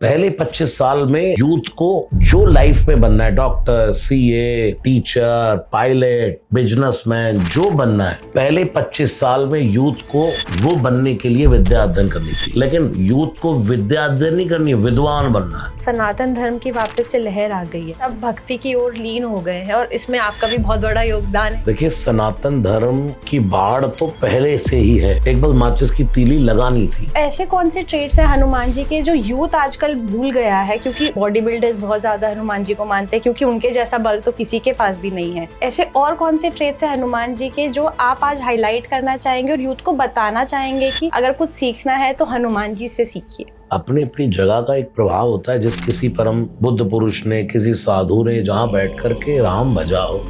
पहले 25 साल में यूथ को जो लाइफ में बनना है, doctor, CA, teacher, pilot, businessman, जो बनना है, पहले 25 साल में यूथ को वो बनने के लिए विद्या अध्ययन करनी चाहिए। लेकिन यूथ को विद्या अध्ययन नहीं करनी है, विद्वान बनना है। सनातन धर्म की वापस से लहर आ गई है, अब भक्ति की ओर लीन हो गए हैं और इसमें आपका भी बहुत बड़ा योगदान है। देखिए, सनातन धर्म की बाढ़ तो पहले से ही है, एक बार माचिस की तीली लगानी थी। ऐसे कौन से ट्रेड्स हैं हनुमान जी के जो यूथ आजकल भूल गया है? क्योंकि बॉडी बिल्डर्स बहुत ज्यादा हनुमान जी को मानते हैं, क्योंकि उनके जैसा बल तो किसी के पास भी नहीं है। ऐसे और कौन से ट्रेड्स हैं हनुमान जी के जो आप आज हाईलाइट करना चाहेंगे और यूथ को बताना चाहेंगे कि अगर कुछ सीखना है तो हनुमान जी से सीखिए? अपनी अपनी जगह का एक प्रभाव होता है। जिस किसी परम बुद्ध पुरुष ने, किसी साधु ने जहाँ बैठ करके राम भजा हो,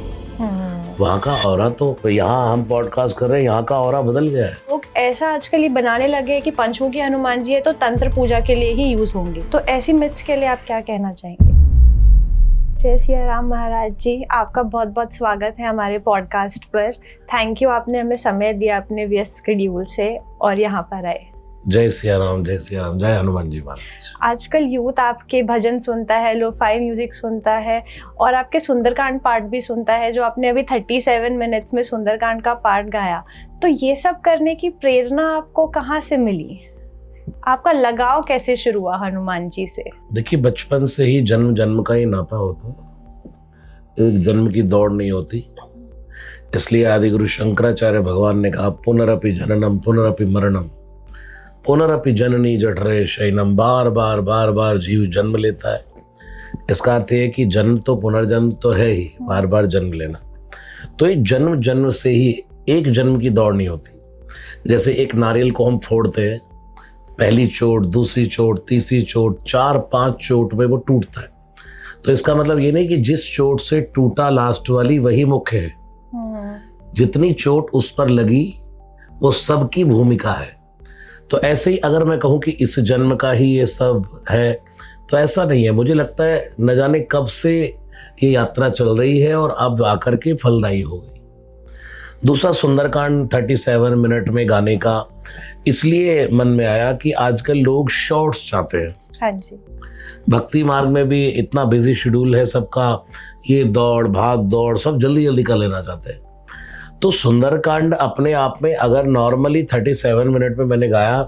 वहाँ का ऑरा, तो यहाँ हम पॉडकास्ट कर रहे हैं, यहाँ का ऑरा बदल गया है। लोग ऐसा आजकल ये बनाने लगे हैं कि पंचमुखी हनुमान जी है तो तंत्र पूजा के लिए ही यूज होंगे, तो ऐसी मिथ्स के लिए आप क्या कहना चाहेंगे? जय सिया राम महाराज जी, आपका बहुत बहुत स्वागत है हमारे पॉडकास्ट पर। थैंक यू, आपने हमें समय दिया अपने व्यस्त शेड्यूल से और यहाँ पर आए। जय सिया राम, जय सिया राम, जय हनुमान जी महाराज। आजकल यूथ आपके भजन सुनता है, लो-फाई म्यूजिक सुनता है और आपके सुंदरकांड पाठ भी सुनता है, जो आपने अभी 37 मिनट्स में सुंदरकांड का पाठ गाया। तो ये सब करने की प्रेरणा आपको कहाँ से मिली? आपका लगाव कैसे शुरू हुआ हनुमान जी से? देखिए, बचपन से ही जन्म जन्म का ही नाता होता, एक जन्म की दौड़ नहीं होती। इसलिए आदि गुरु शंकराचार्य भगवान ने कहा, पुनरपि जननम पुनरपि मरणम पुनरपि जननी जठरे शयनम। बार बार बार बार जीव जन्म लेता है। इसका अर्थ है कि जन्म तो पुनर्जन्म तो है ही, बार बार जन्म लेना। तो ये जन्म जन्म से ही, एक जन्म की दौड़ नहीं होती। जैसे एक नारियल को हम फोड़ते हैं, पहली चोट, दूसरी चोट, तीसरी चोट, 4-5 चोट में वो टूटता है। तो इसका मतलब ये नहीं कि जिस चोट से टूटा लास्ट वाली वही मुख्य है। जितनी चोट उस पर लगी वो सबकी भूमिका है। तो ऐसे ही अगर मैं कहूँ कि इस जन्म का ही ये सब है, तो ऐसा नहीं है। मुझे लगता है न जाने कब से ये यात्रा चल रही है और अब आकर के फलदायी हो गई। दूसरा, सुंदरकांड 37 मिनट में गाने का इसलिए मन में आया कि आजकल लोग शॉर्ट्स चाहते हैं। हाँ जी। भक्ति मार्ग में भी इतना बिजी शेड्यूल है सबका, ये दौड़ भाग दौड़ सब जल्दी जल्दी कर लेना चाहते हैं। तो सुंदरकांड अपने आप में अगर नॉर्मली 37 मिनट में मैंने गाया,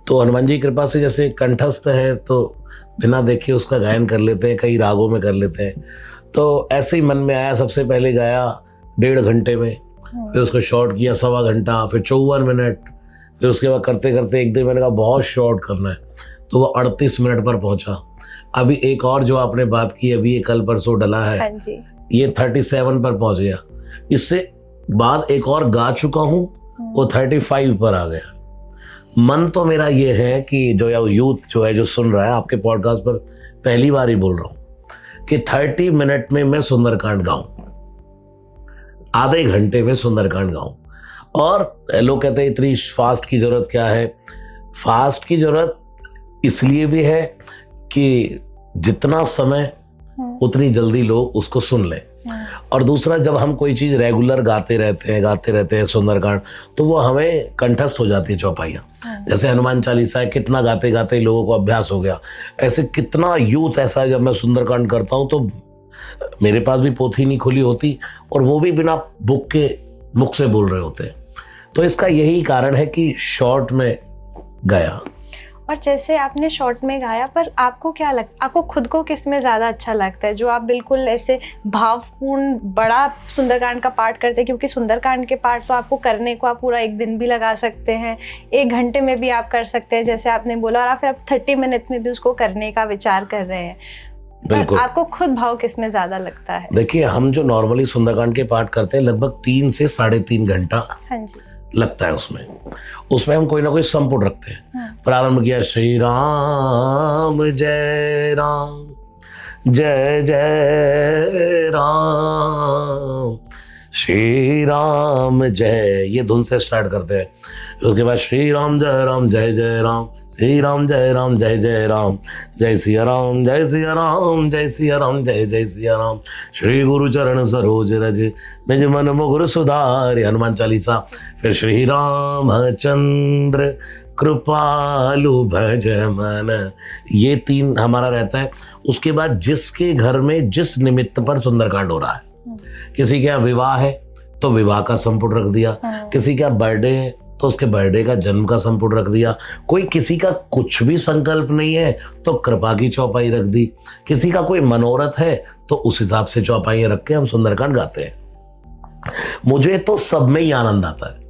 तो हनुमान जी की कृपा से जैसे कंठस्थ है तो बिना देखे उसका गायन कर लेते हैं, कई रागों में कर लेते हैं। तो ऐसे ही मन में आया, सबसे पहले गाया 1.5 घंटे में, फिर उसको शॉर्ट किया 1.25 घंटा, फिर 54 मिनट, फिर उसके बाद करते करते एक दिन मैंने कहा बहुत शॉर्ट करना है, तो वो 38 मिनट पर पहुंचा। अभी एक और जो आपने बात की, अभी ये कल परसों डला है, हाँ जी। ये 37 पर पहुंच गया। इससे बाद एक और गा चुका हूं, वो 35 पर आ गया। मन तो मेरा ये है कि जो यूथ जो है, जो सुन रहा है आपके पॉडकास्ट पर, पहली बार ही बोल रहा हूं कि 30 मिनट में मैं सुंदरकांड गाऊं, आधे घंटे में सुंदरकांड गाऊं। और लोग कहते हैं इतनी फास्ट की जरूरत क्या है? फास्ट की जरूरत इसलिए भी है कि जितना समय उतनी जल्दी लोग उसको सुन लें। और दूसरा, जब हम कोई चीज रेगुलर गाते रहते हैं सुंदरकांड, तो वो हमें कंठस्थ हो जाती है चौपाइयाँ। जैसे हनुमान चालीसा है, कितना गाते गाते लोगों को अभ्यास हो गया। ऐसे कितना यूथ ऐसा है, जब मैं सुंदरकांड करता हूँ तो मेरे पास भी पोथी नहीं खुली होती और वो भी बिना बुक के मुख से बोल रहे होते हैं। तो इसका यही कारण है कि शॉर्ट में गया। और जैसे आपने शॉर्ट में गाया, पर आपको क्या लगता, आपको खुद को किस में ज़्यादा अच्छा लगता है? जो आप बिल्कुल ऐसे भावपूर्ण बड़ा सुंदरकांड का पाठ करते हैं, क्योंकि सुंदरकांड के पाठ तो आपको करने को आप पूरा एक दिन भी लगा सकते हैं, 1 घंटे में भी आप कर सकते हैं जैसे आपने बोला, और फिर आप 30 मिनट्स में भी उसको करने का विचार कर रहे हैं। बिल्कुल। आपको खुद भाव किस में ज़्यादा लगता है? देखिए, हम जो नॉर्मली सुंदरकांड के पाठ करते हैं, लगभग 3 से 3.5 घंटा हाँ जी लगता है। उसमें हम कोई ना कोई संपुट रखते हैं। प्रारंभ किया, श्री राम जय राम जय जय राम, श्री राम जय, ये धुन से स्टार्ट करते हैं। उसके बाद श्री राम जय जय राम, श्री राम जय जय राम, जय सिया राम जय सिया राम, जय सिया राम जय सिया राम, श्री गुरु चरण सरोज रज निज मन मुकुर सुधारि, हनुमान चालीसा। फिर श्री रामचंद्र कृपालु भज मन, ये 3 हमारा रहता है। उसके बाद जिसके घर में जिस निमित्त पर सुंदरकांड हो रहा है, किसी के यहाँ विवाह है तो विवाह का संपुट रख दिया, किसी का बर्थडे है तो उसके बर्थडे का जन्म का संपुट रख दिया, कोई किसी का कुछ भी संकल्प नहीं है तो कृपा की चौपाई रख दी, किसी का कोई मनोरथ है तो उस हिसाब से चौपाइयां रख के हम सुंदरकांड गाते हैं। मुझे तो सब में ही आनंद आता है।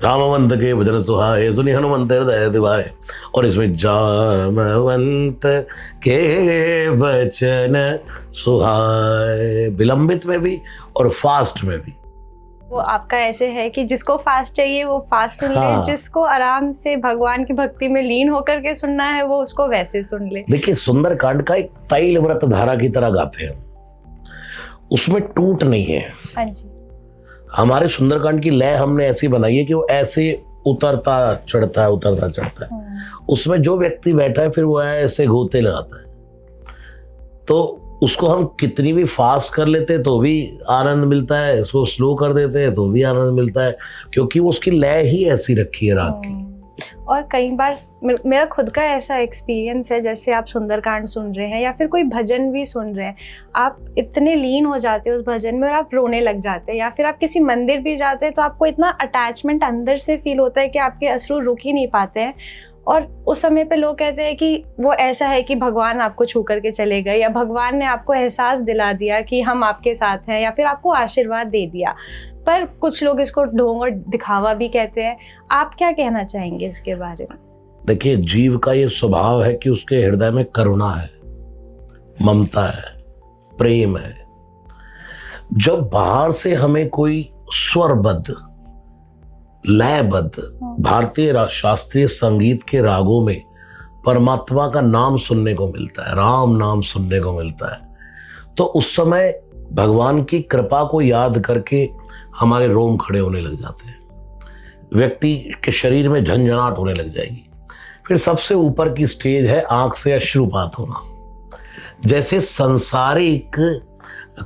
रामवंत के भजन सुहाए सुनि हनुमंत हृदय दिवाए, और इसमें जामवंत के वचन सुहाए, विलंबित में भी और फास्ट में भी। वो आपका ऐसे है कि जिसको फास्ट चाहिए वो फास्ट सुन ले, जिसको आराम से भगवान की भक्ति में लीन होकर के सुनना है वो उसको वैसे सुन ले। देखिए, सुंदरकांड का एक तैल व्रत धारा की तरह गाते हैं, उसमें टूट नहीं है। हाँ जी। हमारे सुंदरकांड की लय हमने ऐसी बनाई है कि वो ऐसे उतरता चढ़ता है, उतरता चढ़ता है। उसमें जो व्यक्ति बैठा है फिर वो ऐसे गोते लगाता है, तो उसको हम कितनी भी फास्ट कर लेते हैं तो भी आनंद मिलता है, इसको स्लो कर देते हैं तो भी आनंद मिलता है, क्योंकि वो उसकी लय ही ऐसी रखी है राग की। और कई बार मेरा खुद का ऐसा एक्सपीरियंस है, जैसे आप सुंदरकांड सुन रहे हैं या फिर कोई भजन भी सुन रहे हैं, आप इतने लीन हो जाते हैं उस भजन में और आप रोने लग जाते हैं, या फिर आप किसी मंदिर भी जाते हैं तो आपको इतना अटैचमेंट अंदर से फील होता है कि आपके अश्रु रुक ही नहीं पाते हैं। और उस समय पे लोग कहते हैं कि वो ऐसा है कि भगवान आपको छू करके चले गए, या भगवान ने आपको एहसास दिला दिया कि हम आपके साथ हैं, या फिर आपको आशीर्वाद दे दिया। पर कुछ लोग इसको ढोंग और दिखावा भी कहते हैं। आप क्या कहना चाहेंगे इसके बारे में? देखिए, जीव का ये स्वभाव है कि उसके हृदय में करुणा है, ममता है, प्रेम है। जब बाहर से हमें कोई स्वरबद्ध, लयबद्ध भारतीय शास्त्रीय संगीत के रागों में परमात्मा का नाम सुनने को मिलता है, राम नाम सुनने को मिलता है, तो उस समय भगवान की कृपा को याद करके हमारे रोम खड़े होने लग जाते हैं, व्यक्ति के शरीर में झंझनाहट होने लग जाएगी। फिर सबसे ऊपर की स्टेज है आंख से अश्रुपात होना। जैसे संसारिक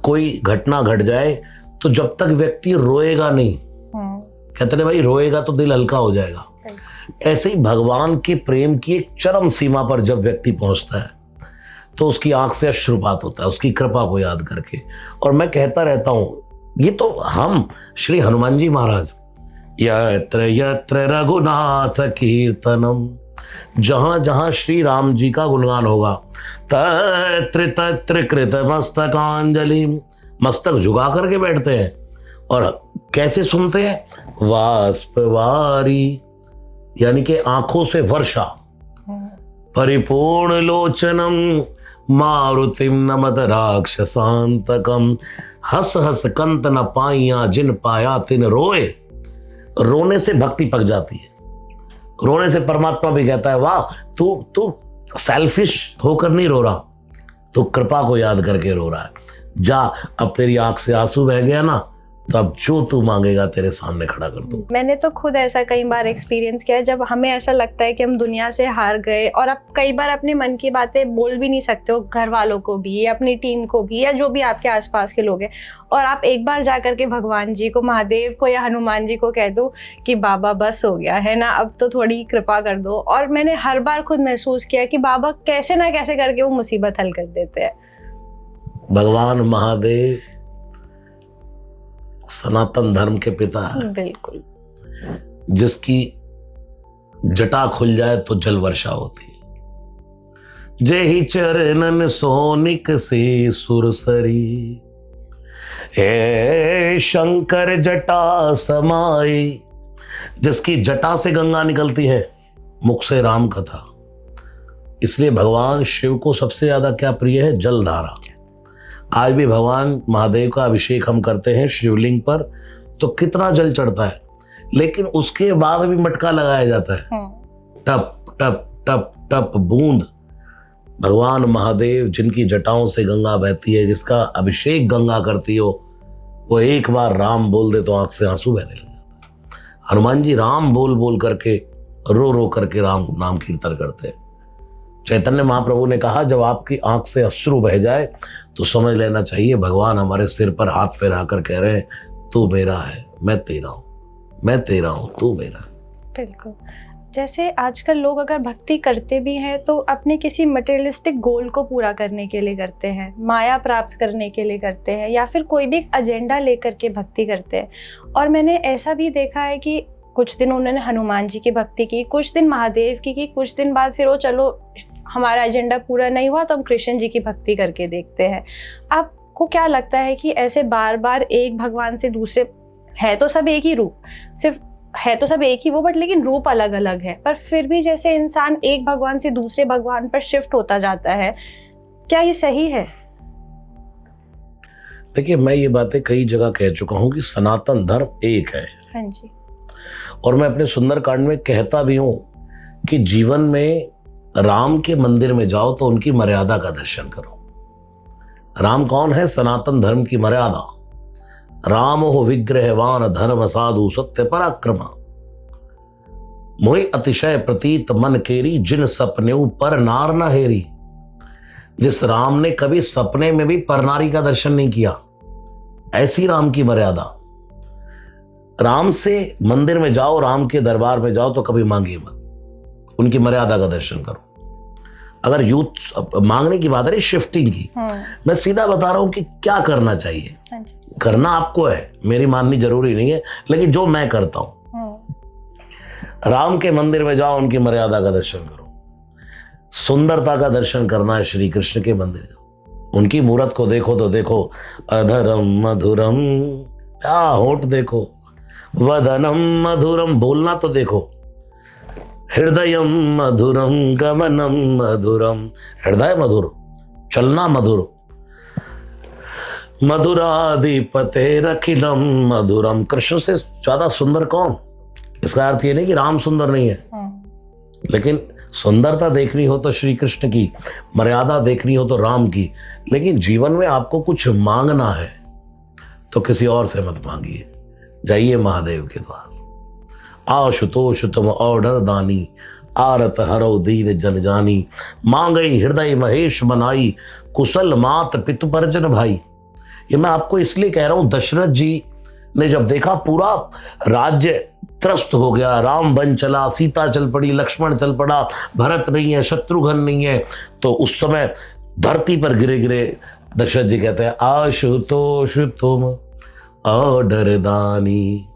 कोई घटना घट जाए तो जब तक व्यक्ति रोएगा नहीं, कहते हैं भाई रोएगा तो दिल हल्का हो जाएगा, ऐसे ही भगवान के प्रेम की एक चरम सीमा पर जब व्यक्ति पहुंचता है तो उसकी आंख से अश्रुपात होता है, उसकी कृपा को याद करके। और मैं कहता रहता हूं, ये तो हम श्री हनुमान जी महाराज, यत्र यत्र रघुनाथ कीर्तनम, जहां जहां श्री राम जी का गुणगान होगा, तत्र तत्र कृत मस्तकांजलि, मस्तक झुका करके बैठते हैं। और कैसे सुनते हैं? वाष्पवारी, यानी कि आंखों से वर्षा, परिपूर्ण लोचनम मारुतिम नमत राक्षसांतकम, हस हस कंत न पाइया जिन पाया तिन रोए। रोने से भक्ति पक जाती है, रोने से परमात्मा भी कहता है वाह, तू सेल्फिश होकर नहीं रो रहा, तू कृपा को याद करके रो रहा है। जा, अब तेरी आंख से आंसू बह गया ना, तो अब जो तू मांगेगा तेरे सामने खड़ा कर दूं। मैंने तो खुद ऐसा कई बार एक्सपीरियंस किया है, जब हमें ऐसा लगता है कि हम दुनिया से हार गए और आप कई बार अपने मन की बातें बोल भी नहीं सकते हो, घर वालों को भी या अपनी टीम को भी या जो भी आपके आसपास के लोग हैं, और आप एक बार जा करके भगवान जी को, महादेव को या हनुमान जी को कह दो कि बाबा बस हो गया है ना, अब तो थोड़ी कृपा कर दो। और मैंने हर बार खुद महसूस किया कि बाबा कैसे ना कैसे करके वो मुसीबत हल कर देते हैं। भगवान महादेव सनातन धर्म के पिता है, बिल्कुल, जिसकी जटा खुल जाए तो जल वर्षा होती है। जेहि चरणन सोनिक से सुरसरी, हे शंकर जटा समाई, जिसकी जटा से गंगा निकलती है, मुख से राम कथा। इसलिए भगवान शिव को सबसे ज्यादा क्या प्रिय है? जलधारा। आज भी भगवान महादेव का अभिषेक हम करते हैं शिवलिंग पर तो कितना जल चढ़ता है, लेकिन उसके बाद भी मटका लगाया जाता है, टप टप टप टप बूंद। भगवान महादेव जिनकी जटाओं से गंगा बहती है, जिसका अभिषेक गंगा करती हो, वो एक बार राम बोल दे तो आंख से आंसू बहने लग जाता है। हनुमान जी राम बोल बोल करके, रो रो करके राम नाम कीर्तन करते हैं। चैतन्य महाप्रभु ने कहा, जब आपकी आंख से अश्रु बह जाए तो समझ लेना चाहिए भगवान हमारे सिर पर हाथ फैरा कर कह रहे हैं, तू मेरा है, मैं तेरा हूं, मैं तेरा हूं, तू मेरा। बिल्कुल। जैसे आजकल लोग अगर भक्ति करते भी हैं तो अपने किसी मटेरियलिस्टिक गोल को पूरा करने के लिए करते हैं, माया प्राप्त करने के लिए करते हैं, या फिर कोई भी एक एजेंडा लेकर के भक्ति करते हैं। और मैंने ऐसा भी देखा है कि कुछ दिन उन्होंने हनुमान जी की भक्ति की, कुछ दिन महादेव की, कुछ दिन बाद फिर वो चलो हमारा एजेंडा पूरा नहीं हुआ तो हम कृष्ण जी की भक्ति करके देखते हैं। आपको क्या लगता है कि ऐसे बार बार एक भगवान से दूसरे, है तो सब एक ही रूप, सिर्फ है तो सब एक ही वो, बट लेकिन रूप अलग अलग है, पर फिर भी जैसे इंसान एक भगवान से दूसरे भगवान पर शिफ्ट होता जाता है, क्या ये सही है? देखिए, मैं ये बातें कई जगह कह चुका हूं कि सनातन धर्म एक है। हाँ जी। और मैं अपने सुंदरकांड में कहता भी हूं कि जीवन में राम के मंदिर में जाओ तो उनकी मर्यादा का दर्शन करो। राम कौन है? सनातन धर्म की मर्यादा। राम हो विग्रहवान धर्म साधु सत्य पराक्रमा, मोहि अतिशय प्रतीत मन केरी, जिन सपने पर नार न हेरी। जिस राम ने कभी सपने में भी परनारी का दर्शन नहीं किया, ऐसी राम की मर्यादा। राम से मंदिर में जाओ, राम के दरबार में जाओ तो कभी मांगिए मत, उनकी मर्यादा का दर्शन करो। अगर यूथ मांगने की बात है, शिफ्टिंग की, मैं सीधा बता रहा हूं कि क्या करना चाहिए। करना आपको है, मेरी माननी जरूरी नहीं है, लेकिन जो मैं करता हूं, राम के मंदिर में जाओ, उनकी मर्यादा का दर्शन करो। सुंदरता का दर्शन करना है श्री कृष्ण के मंदिर, उनकी मूरत को देखो तो देखो, अधरम मधुरम, क्या होठ देखो, वदनम मधुरम, बोलना तो देखो, हृदयम मधुरम गमनम मधुरम, हृदय मधुर, चलना मधुर, मधुराधिपते रखिलम मधुरम। कृष्ण से ज्यादा सुंदर कौन? इसका अर्थ ये नहीं कि राम सुंदर नहीं है, लेकिन सुंदरता देखनी हो तो श्री कृष्ण की, मर्यादा देखनी हो तो राम की। लेकिन जीवन में आपको कुछ मांगना है तो किसी और से मत मांगिए, जाइए महादेव के द्वार। आशुतोष तुम ऑर्डर दानी, आरत हरो दीन जन जानी, मांगई हृदय महेश बनाई, कुशल मात पितु परिजन भाई। ये मैं आपको इसलिए कह रहा हूं, दशरथ जी ने जब देखा पूरा राज्य त्रस्त हो गया, राम बन चला, सीता चल पड़ी, लक्ष्मण चल पड़ा, भरत नहीं है, शत्रुघ्न नहीं है, तो उस समय धरती पर गिरे गिरे दशरथ जी कहते हैं, आशुतोष तुम ऑर्डर दानी,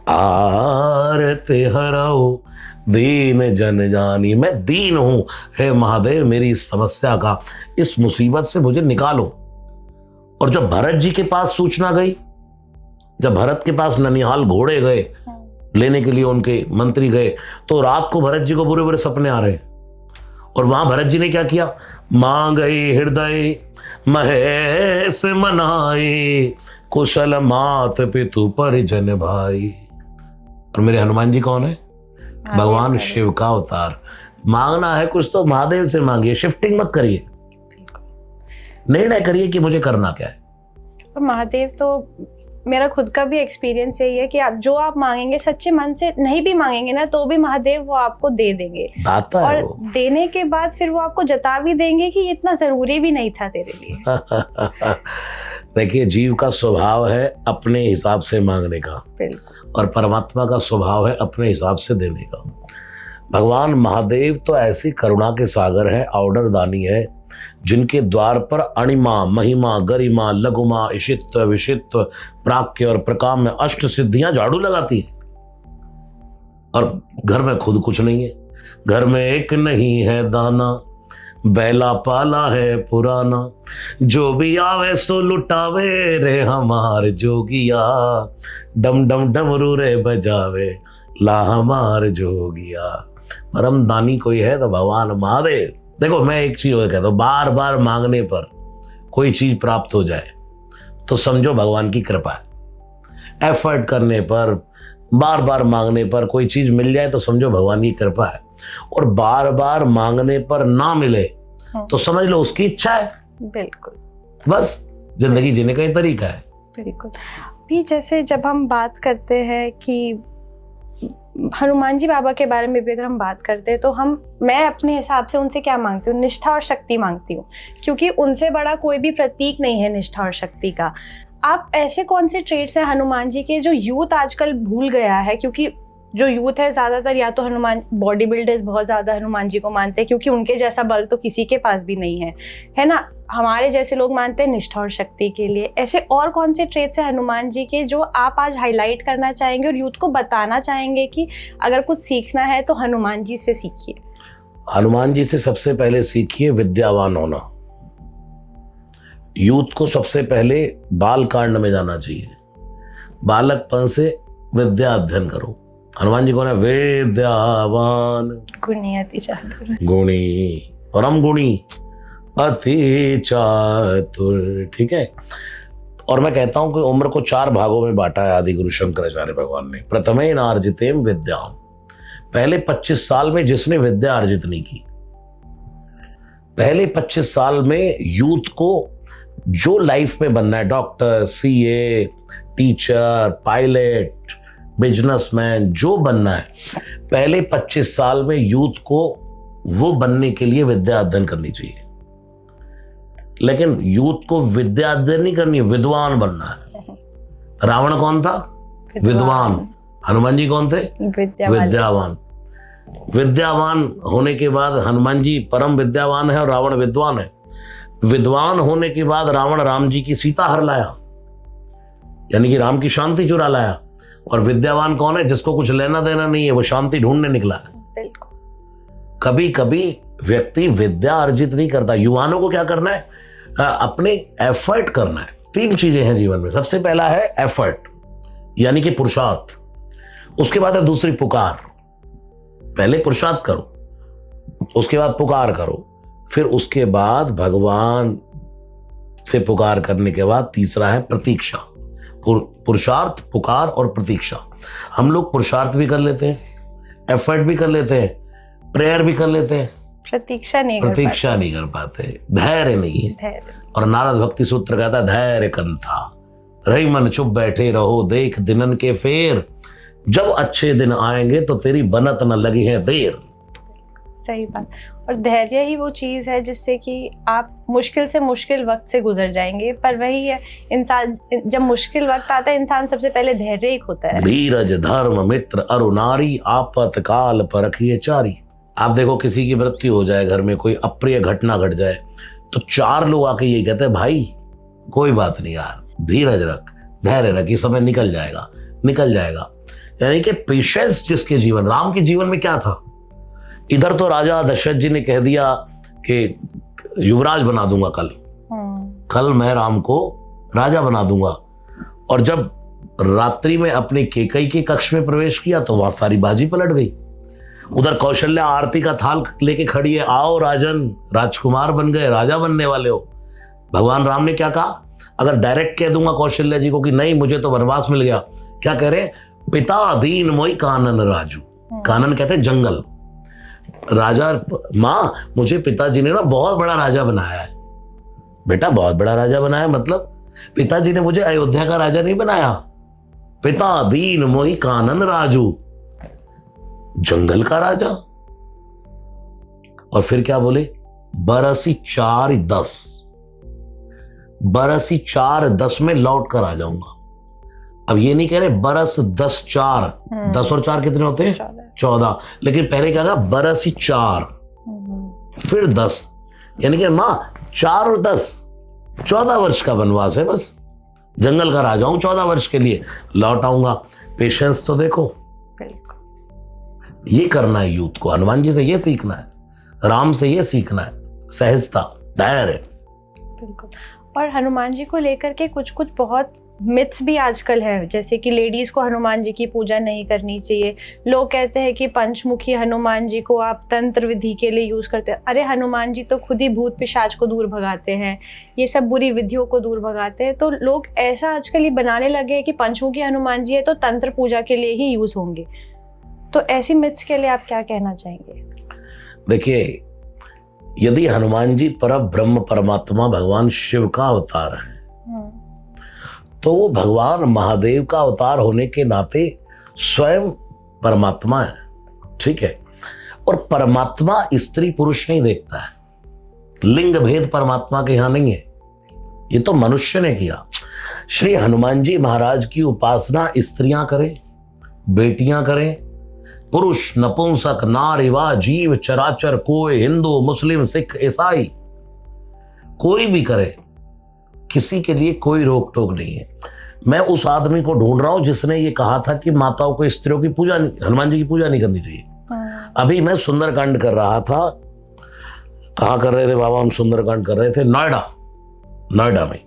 आरते हरो दीन जन जानी। मैं दीन हूं, हे महादेव, मेरी इस समस्या का, इस मुसीबत से मुझे निकालो। और जब भरत जी के पास सूचना गई, जब भरत के पास ननिहाल घोड़े गए लेने के लिए, उनके मंत्री गए, तो रात को भरत जी को बुरे बुरे सपने आ रहे, और वहां भरत जी ने क्या किया? मांगई हृदय महेश मनाए, कुशल मात पितु परिजन भाई। और मेरे हनुमान जी कौन है? भगवान शिव का अवतार। मांगना है कुछ तो महादेव से मांगिए, शिफ्टिंग मत करिए, निर्णय करिए कि मुझे करना क्या है। और महादेव तो, मेरा खुद का भी एक्सपीरियंस यही है कि आप जो आप मांगेंगे, सच्चे मन से नहीं भी मांगेंगे ना तो भी महादेव वो आपको दे देंगे, और देने के बाद फिर वो आपको जता भी देंगे कि इतना जरूरी भी नहीं था तेरे लिए। देखिए, जीव का स्वभाव है अपने हिसाब से मांगने का, और परमात्मा का स्वभाव है अपने हिसाब से देने का। भगवान महादेव तो ऐसी करुणा के सागर है, ऑर्डर दानी है, जिनके द्वार पर अणिमा, महिमा, गरिमा, लघुमा, इशित्व, विशित्व, प्राक्य और प्रकाम में अष्ट सिद्धियां झाड़ू लगाती है। और घर में खुद कुछ नहीं है, घर में एक नहीं है दाना, बैला पाला है पुराना, जो भी आवे सो लुटावे रे हमार जोगिया, डम डम डमरू रे बजावे ला हमार जोगिया। परम दानी कोई है तो भगवान महादेव। देखो, मैं एक चीज कहता हूं, बार बार मांगने पर कोई चीज प्राप्त हो जाए तो समझो भगवान की कृपा है। एफर्ट करने पर, बार बार मांगने पर कोई चीज मिल जाए तो समझो भगवान की कृपा है, और बार बार मांगने पर ना मिले तो समझ लो उसकी इच्छा है। बिल्कुल, बस जिंदगी जीने का ही तरीका है। बिल्कुल। भी जैसे जब हम बात करते हैं कि हनुमान जी बाबा के बारे में भी अगर हम बात करते हैं तो मैं अपने हिसाब से उनसे क्या मांगती हूँ? निष्ठा और शक्ति मांगती हूँ, क्योंकि उनसे बड़ा कोई भी प्रतीक नहीं है निष्ठा और शक्ति का। आप ऐसे कौन से ट्रेड्स हैं हनुमान जी के जो यूथ आजकल भूल गया है? क्योंकि जो यूथ है ज्यादातर या तो हनुमान, बॉडी बिल्डर्स बहुत ज्यादा हनुमान जी को मानते हैं क्योंकि उनके जैसा बल तो किसी के पास भी नहीं है ना। हमारे जैसे लोग मानते हैं निष्ठा और शक्ति के लिए। ऐसे और कौन से ट्रेट्स हैं हनुमान जी के जो आप आज हाईलाइट करना चाहेंगे और यूथ को बताना चाहेंगे कि अगर कुछ सीखना है तो हनुमान जी से सीखिए? हनुमान जी से सबसे पहले सीखिए विद्यावान होना। यूथ को सबसे पहले बाल कांड में जाना चाहिए। बालकपन से विद्या अध्ययन करो। हनुमान जी कौन है? विद्यावान गुणी अति चातुर, गुणी परम गुणी अति चातुर। ठीक है। और मैं कहता हूं कि उम्र को 4 भागों में बांटा है आदि गुरु शंकराचार्य भगवान ने। प्रथमे नार्जितेम विद्याम, पहले 25 साल में जिसने विद्या अर्जित नहीं की, पहले 25 साल में यूथ को जो लाइफ में बनना है, doctor, CA, teacher, pilot, businessman, जो बनना है, पहले 25 साल में यूथ को वो बनने के लिए विद्या अध्ययन करनी चाहिए। लेकिन यूथ को विद्या अध्ययन नहीं करनी है, विद्वान बनना है। रावण कौन था? विद्वान। हनुमान जी कौन थे? विद्यावान। विद्यावान होने के बाद हनुमान जी परम विद्यावान है और रावण विद्वान है। विद्वान होने के बाद रावण राम जी की सीता हर लाया, यानी कि राम की शांति चुरा लाया। और विद्यावान कौन है? जिसको कुछ लेना देना नहीं है, वो शांति ढूंढने निकला है। कभी कभी व्यक्ति विद्या अर्जित नहीं करता। युवाओं को क्या करना है? अपने एफर्ट करना है। 3 चीजें हैं जीवन में। सबसे पहला है एफर्ट, यानी कि पुरुषार्थ। उसके बाद है दूसरी पुकार। पहले पुरुषार्थ करो, उसके बाद पुकार करो, फिर उसके बाद भगवान से पुकार करने के बाद तीसरा है प्रतीक्षा। पुरुषार्थ, पुकार और प्रतीक्षा। हम लोग पुरुषार्थ भी कर लेते हैं, एफर्ट भी कर लेते हैं, प्रेयर भी कर लेते हैं, प्रतीक्षा नहीं कर पाते। धैर्य नहीं है। और नारद भक्ति सूत्र कहता है धैर्य कंथा, रही मन चुप बैठे रहो, देख दिनन के फेर, जब अच्छे दिन आएंगे तो तेरी बनत न लगी है देर। सही बात। और धैर्य ही वो चीज है जिससे कि आप मुश्किल से मुश्किल वक्त से गुजर जाएंगे। पर वही है, इंसान जब मुश्किल वक्त आता है, इंसान सबसे पहले धैर्य ही खोता है। धीरज धर्म मित्र अरु नारी, आपत काल परखिए चारी। आप देखो किसी की मृत्यु हो जाए, घर में कोई अप्रिय घटना घट जाए, तो 4 लोग आके ये कहते हैं भाई कोई बात नहीं यार, धीरज रख, धैर्य रख, ये समय निकल जाएगा, निकल जाएगा। यानी कि पेशेंस जिसके जीवन, राम के जीवन में क्या था? इधर तो राजा दशरथ जी ने कह दिया कि युवराज बना दूंगा कल मैं राम को राजा बना दूंगा। और जब रात्रि में अपने केकई के कक्ष में प्रवेश किया तो वहां सारी बाजी पलट गई। उधर कौशल्या आरती का थाल लेके खड़ी है, आओ राजन, राजकुमार बन गए, राजा बनने वाले हो। भगवान राम ने क्या कहा? अगर डायरेक्ट कह दूंगा कौशल्या जी को कि नहीं मुझे तो वनवास मिल गया, क्या कह रहे? पिता दीन मोई कानन राजू। कानन कहते हैं जंगल। राजा, माँ मुझे पिताजी ने ना बहुत बड़ा राजा बनाया है। बेटा बहुत बड़ा राजा बनाया मतलब पिताजी ने मुझे अयोध्या का राजा नहीं बनाया। पिता दीन मोई कानन राजू, जंगल का राजा। और फिर क्या बोले? बरसी 4-10, बरसी 4-10 में लौट कर आ जाऊंगा। अब ये नहीं कह रहे बरस 10-4, 10 और 4 कितने होते हैं? 14। लेकिन पहले क्या कहा? बरसी 4 फिर 10, यानी कि माँ 4 और 10 14 वर्ष का वनवास है। बस जंगल का राजा हूं, 14 वर्ष के लिए लौट आऊंगा। पेशेंस तो देखो, ये करना है यूथ को। हनुमान जी से ये सीखना है, राम से ये सीखना है, सहजता, धैर्य। बिल्कुल। और हनुमान जी को लेकर के कुछ कुछ बहुत मिथ्स भी आजकल है, जैसे कि लेडीज को हनुमान जी की पूजा नहीं करनी चाहिए। लोग कहते हैं कि पंचमुखी हनुमान जी को आप तंत्र विधि के लिए यूज करते हैं। अरे हनुमान जी तो खुद ही भूत पिशाच को दूर भगाते हैं, ये सब बुरी विधियों को दूर भगाते हैं। तो लोग ऐसा आजकल ये बनाने लगे हैं कि पंचमुखी हनुमान जी है तो तंत्र पूजा के लिए ही यूज होंगे। तो ऐसी मिथ्स के लिए आप क्या कहना चाहेंगे? देखिए, यदि हनुमान जी पर ब्रह्म परमात्मा भगवान शिव का अवतार है तो वो भगवान महादेव का अवतार होने के नाते स्वयं परमात्मा है। ठीक है। और परमात्मा स्त्री पुरुष नहीं देखता है, लिंग भेद परमात्मा के यहां नहीं है, ये तो मनुष्य ने किया। श्री हनुमान जी महाराज की उपासना स्त्रियां करें, बेटियां करें, पुरुष नपुंसक नारी वा जीव चराचर कोई हिंदू मुस्लिम सिख ईसाई कोई भी करे, किसी के लिए कोई रोक टोक नहीं है। मैं उस आदमी को ढूंढ रहा हूं जिसने ये कहा था कि माताओं को स्त्रियों की पूजा हनुमान जी की पूजा नहीं करनी चाहिए। अभी मैं सुंदरकांड कर रहा था। कहाँ कर रहे थे बाबा? हम सुंदरकांड कर रहे थे नोएडा में।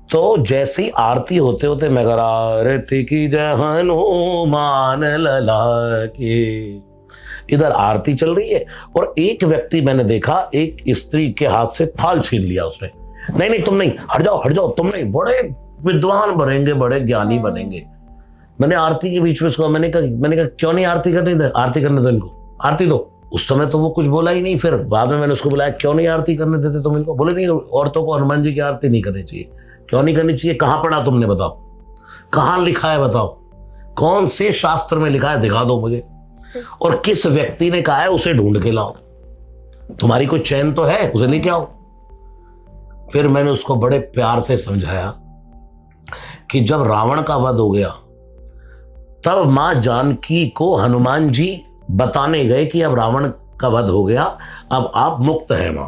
तो जैसी आरती होते होते मैं करा आरती की जय हनुमान लला के, इधर आरती चल रही है और एक व्यक्ति मैंने देखा, एक स्त्री के हाथ से थाल छीन लिया उसने। नहीं तुम नहीं, हट जाओ तुम नहीं, बड़े विद्वान बनेंगे, बड़े ज्ञानी बनेंगे। मैंने आरती के बीच में उसको मैंने कहा क्यों नहीं आरती करने दे, आरती करने दो इनको, आरती दो। उस समय तो वो कुछ बोला ही नहीं। फिर बाद में मैंने उसको बुलाया, क्यों नहीं आरती करने देते तुम इनको? बोले नहीं, औरतों को हनुमान जी की आरती नहीं करनी चाहिए। क्यों नहीं करनी चाहिए? कहाँ पढ़ा तुमने, बताओ कहाँ लिखा है, बताओ कौन से शास्त्र में लिखा है, दिखा दो मुझे। और किस व्यक्ति ने कहा है उसे ढूंढ के लाओ, तुम्हारी कोई चैन तो है, उसे लेके आओ। फिर मैंने उसको बड़े प्यार से समझाया कि जब रावण का वध हो गया तब मां जानकी को हनुमान जी बताने गए कि अब रावण का वध हो गया, अब आप मुक्त हैं मां।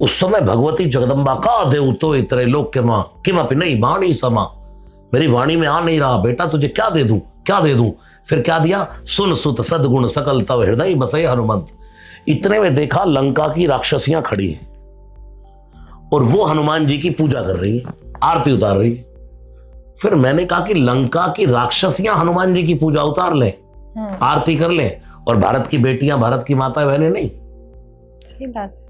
उस समय भगवती जगदम्बा का देव तो इतरे लोक के मां किमपि नहीं वाणी समा, मेरी वाणी में आ नहीं रहा बेटा, तुझे क्या दे दूं। फिर क्या दिया? सुन सुत सदगुण सकल तव हृदय बसे हनुमंत। इतने में देखा लंका की राक्षसियां खड़ी हैं और वो हनुमान जी की पूजा कर रही है, आरती उतार रही है। फिर मैंने कहा कि लंका की राक्षसियां हनुमान जी की पूजा उतार लें, आरती कर लें, और भारत की बेटियां, भारत की माता बहनें नहीं। सही बात है,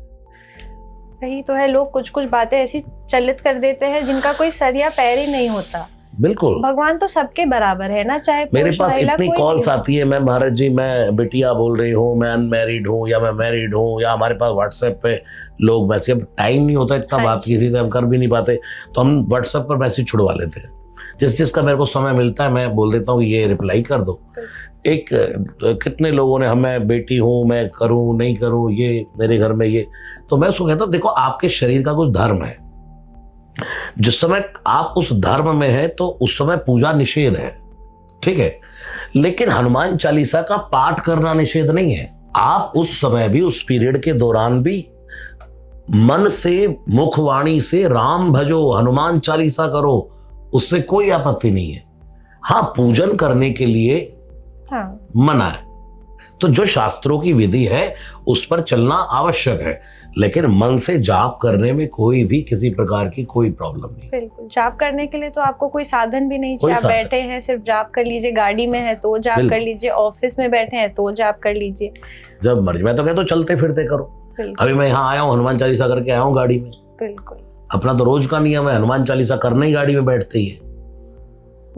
यही तो है, लोग कुछ कुछ बातें ऐसी चलित कर देते हैं जिनका कोई सर या पैर ही नहीं होता। बिल्कुल, भगवान तो सबके बराबर है ना, चाहे मेरे पास इतनी कॉल्स आती है, मैं महाराज जी मैं बिटिया बोल रही हूँ, मैं अनमैरिड हूँ या मैं मैरिड हूँ, या हमारे पास व्हाट्सएप पे लोग मैसेज, अब टाइम नहीं होता इतना बात किसी से हम कर भी नहीं पाते, तो हम व्हाट्सएप पर मैसेज छुड़वा लेते हैं। जिसका मेरे को समय मिलता है मैं बोल देता हूँ ये रिप्लाई कर दो। एक कितने लोगों ने मैं बेटी हूँ, मैं करूँ नहीं करूँ, ये मेरे घर में ये, तो मैं उसको कहता हूँ देखो आपके शरीर का कुछ धर्म है, जिस समय आप उस धर्म में है तो उस समय पूजा निषेध है, ठीक है, लेकिन हनुमान चालीसा का पाठ करना निषेध नहीं है। आप उस समय भी, उस पीरियड के दौरान भी मन से, मुखवाणी से राम भजो, हनुमान चालीसा करो, उससे कोई आपत्ति नहीं है। हाँ, पूजन करने के लिए मना है, तो जो शास्त्रों की विधि है उस पर चलना आवश्यक है, लेकिन मन से जाप करने में कोई भी किसी प्रकार की कोई प्रॉब्लम नहीं। बिल्कुल, जाप करने के लिए तो आपको कोई साधन भी नहीं चाहिए, आप बैठे हैं सिर्फ जाप कर लीजिए, गाड़ी में है तो जाप कर लीजिए, ऑफिस में बैठे हैं तो जाप कर लीजिए, जब मर्जी। मैं तो कहता हूँ चलते फिरते करो। अभी मैं यहाँ आया हूँ, हनुमान चालीसा करके आया हूँ गाड़ी में। बिल्कुल, अपना तो रोज का नियम है, हनुमान चालीसा करना ही गाड़ी में बैठते ही है।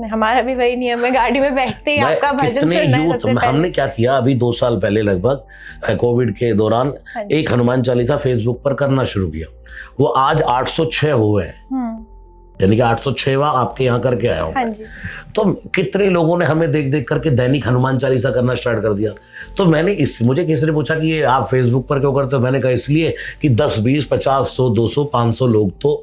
हमारा भी वही नियम है, गाड़ी में बैठते ही आपका भजन सुनना है सबसे पहले। हमने क्या किया, अभी 2 साल पहले लगभग कोविड के दौरान एक हनुमान चालीसा फेसबुक पर करना शुरू किया। वो आज 806 हुए हैं, यानी कि 806वां आपके यहाँ करके आया हूँ। तो कितने लोगों ने हमें देख देख करके दैनिक हनुमान चालीसा करना स्टार्ट कर दिया। तो मैंने मुझे किसी ने पूछा कि ये आप फेसबुक पर क्यों करते हो? मैंने कहा इसलिए कि 10, 20, 50, 100, 200, 500 लोग तो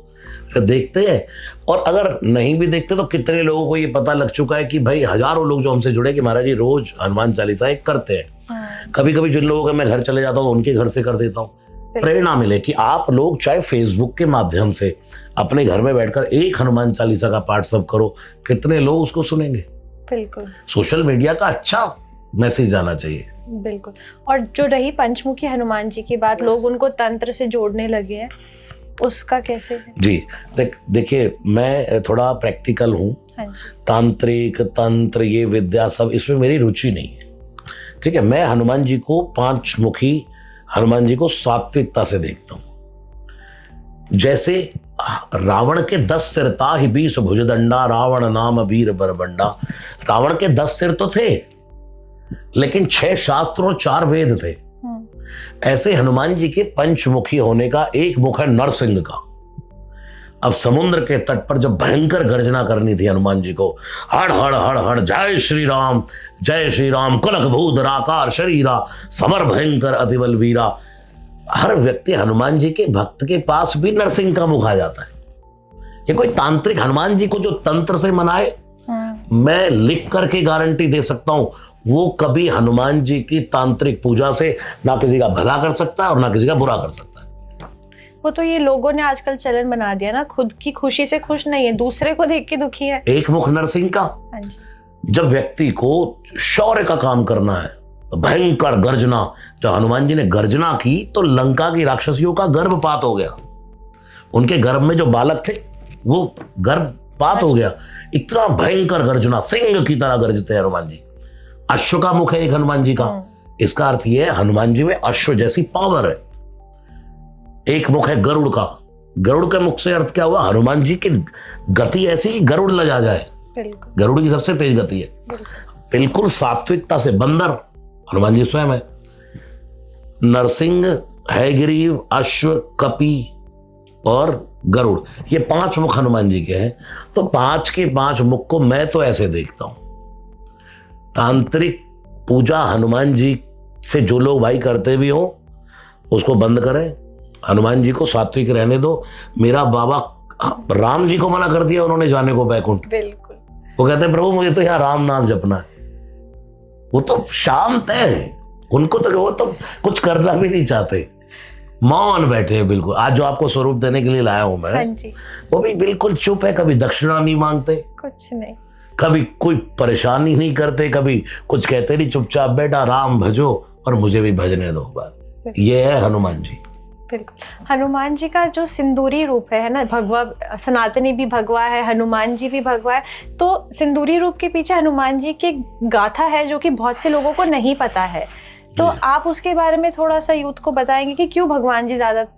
देखते हैं, और अगर नहीं भी देखते तो कितने लोगों को ये पता लग चुका है कि भाई हजारों लोग जो हमसे जुड़े कि महाराज जी रोज हनुमान चालीसा एक करते हैं। कभी कभी जिन लोगों के मैं घर चले जाता हूँ उनके घर से कर देता हूँ। प्रेरणा मिले कि आप लोग चाहे फेसबुक के माध्यम से अपने घर में बैठकर एक हनुमान चालीसा का पाठ सब करो, कितने लोग उसको सुनेंगे। बिल्कुल, सोशल मीडिया का अच्छा मैसेज आना चाहिए। बिल्कुल, और जो रही पंचमुखी हनुमान जी की बात, लोग उनको तंत्र से जोड़ने लगे हैं, उसका कैसे है? जी देखिए, मैं थोड़ा प्रैक्टिकल हूँ, तांत्रिक तंत्र ये विद्या सब इसमें मेरी रुचि नहीं है, ठीक है। मैं हनुमान जी को, 5 मुखी हनुमान जी को सात्विकता से देखता हूं। जैसे रावण के 10 सिर ता ही 20 भुजदंडा, रावण नाम वीर बरबंडा। रावण के 10 सिर तो थे, लेकिन 6 शास्त्र और 4 वेद थे। ऐसे हनुमान जी के पंचमुखी होने का एक मुख है नरसिंह का। अब समुद्र के तट पर जब भयंकर गर्जना करनी थी हनुमान जी को, हड़ हड़ हड़ हड़ जय श्री राम कलक भूत राकार शरीरा, समर भयंकर अतिबल वीरा। हर व्यक्ति हनुमान जी के भक्त के पास भी नरसिंह का मुख आ जाता है। ये कोई तांत्रिक हनुमान जी को जो तंत्र से मनाए, मैं लिख करके गारंटी दे सकता हूं, वो कभी हनुमान जी की तांत्रिक पूजा से ना किसी का भला कर सकता है और ना किसी का बुरा कर सकता है। वो तो ये लोगों ने आजकल चलन बना दिया ना, खुद की खुशी से खुश नहीं है, दूसरे को देख के दुखी है। एक मुख नरसिंह का, हाँ जी। जब व्यक्ति को शौर्य का काम करना है तो भयंकर गर्जना, जब हनुमान जी ने गर्जना की तो लंका की राक्षसियों का गर्भपात हो गया। उनके गर्भ में जो बालक थे वो गर्भपात हो गया। इतना भयंकर गर्जना, सिंह की तरह गरजते हैं हनुमान जी। अश्व का मुख है एक हनुमान जी का। इसका अर्थ यह है हनुमान जी में अश्व जैसी पावर है। एक मुख है गरुड़ का। गरुड़ के मुख से अर्थ क्या हुआ? हनुमान जी की गति ऐसी कि गरुड़ लजा जाए। गरुड़ की सबसे तेज गति है। बिल्कुल सात्विकता से। बंदर हनुमान जी स्वयं है। नरसिंह, हैग्रीव, अश्व, कपि और गरुड़, ये 5 मुख हनुमान जी के हैं। तो 5 के 5 मुख को मैं तो ऐसे देखता हूं, तांत्रिक पूजा हनुमान जी से जो लोग भाई करते भी हो उसको बंद करें। हनुमान जी को सात्विक रहने दो। मेरा बाबा राम जी को मना कर दिया उन्होंने जाने को बैकुंठ। बिल्कुल। वो कहते हैं प्रभु मुझे तो यहाँ राम नाम जपना है। वो तो शांत है, उनको तो वो तो कुछ करना भी नहीं चाहते, मौन बैठे हैं बिल्कुल। आज जो आपको स्वरूप देने के लिए लाया हूं मैं, हाँ जी। वो भी बिल्कुल चुप है। कभी दक्षिणा नहीं मांगते, कुछ नहीं, कभी कोई परेशानी नहीं करते, कभी कुछ कहते नहीं, चुपचाप बेटा राम भजो और मुझे भी भजने दो बात। ये है हनुमान जी। बिल्कुल। हनुमान जी का जो सिंदूरी रूप है ना, भगवा, सनातनी भी भगवा है, हनुमान जी भी भगवा है। तो सिंदूरी रूप के पीछे हनुमान जी की गाथा है जो कि बहुत से लोगों को नहीं पता है। तो आप उसके बारे में थोड़ा सा यूथ को बताएंगे कि क्यों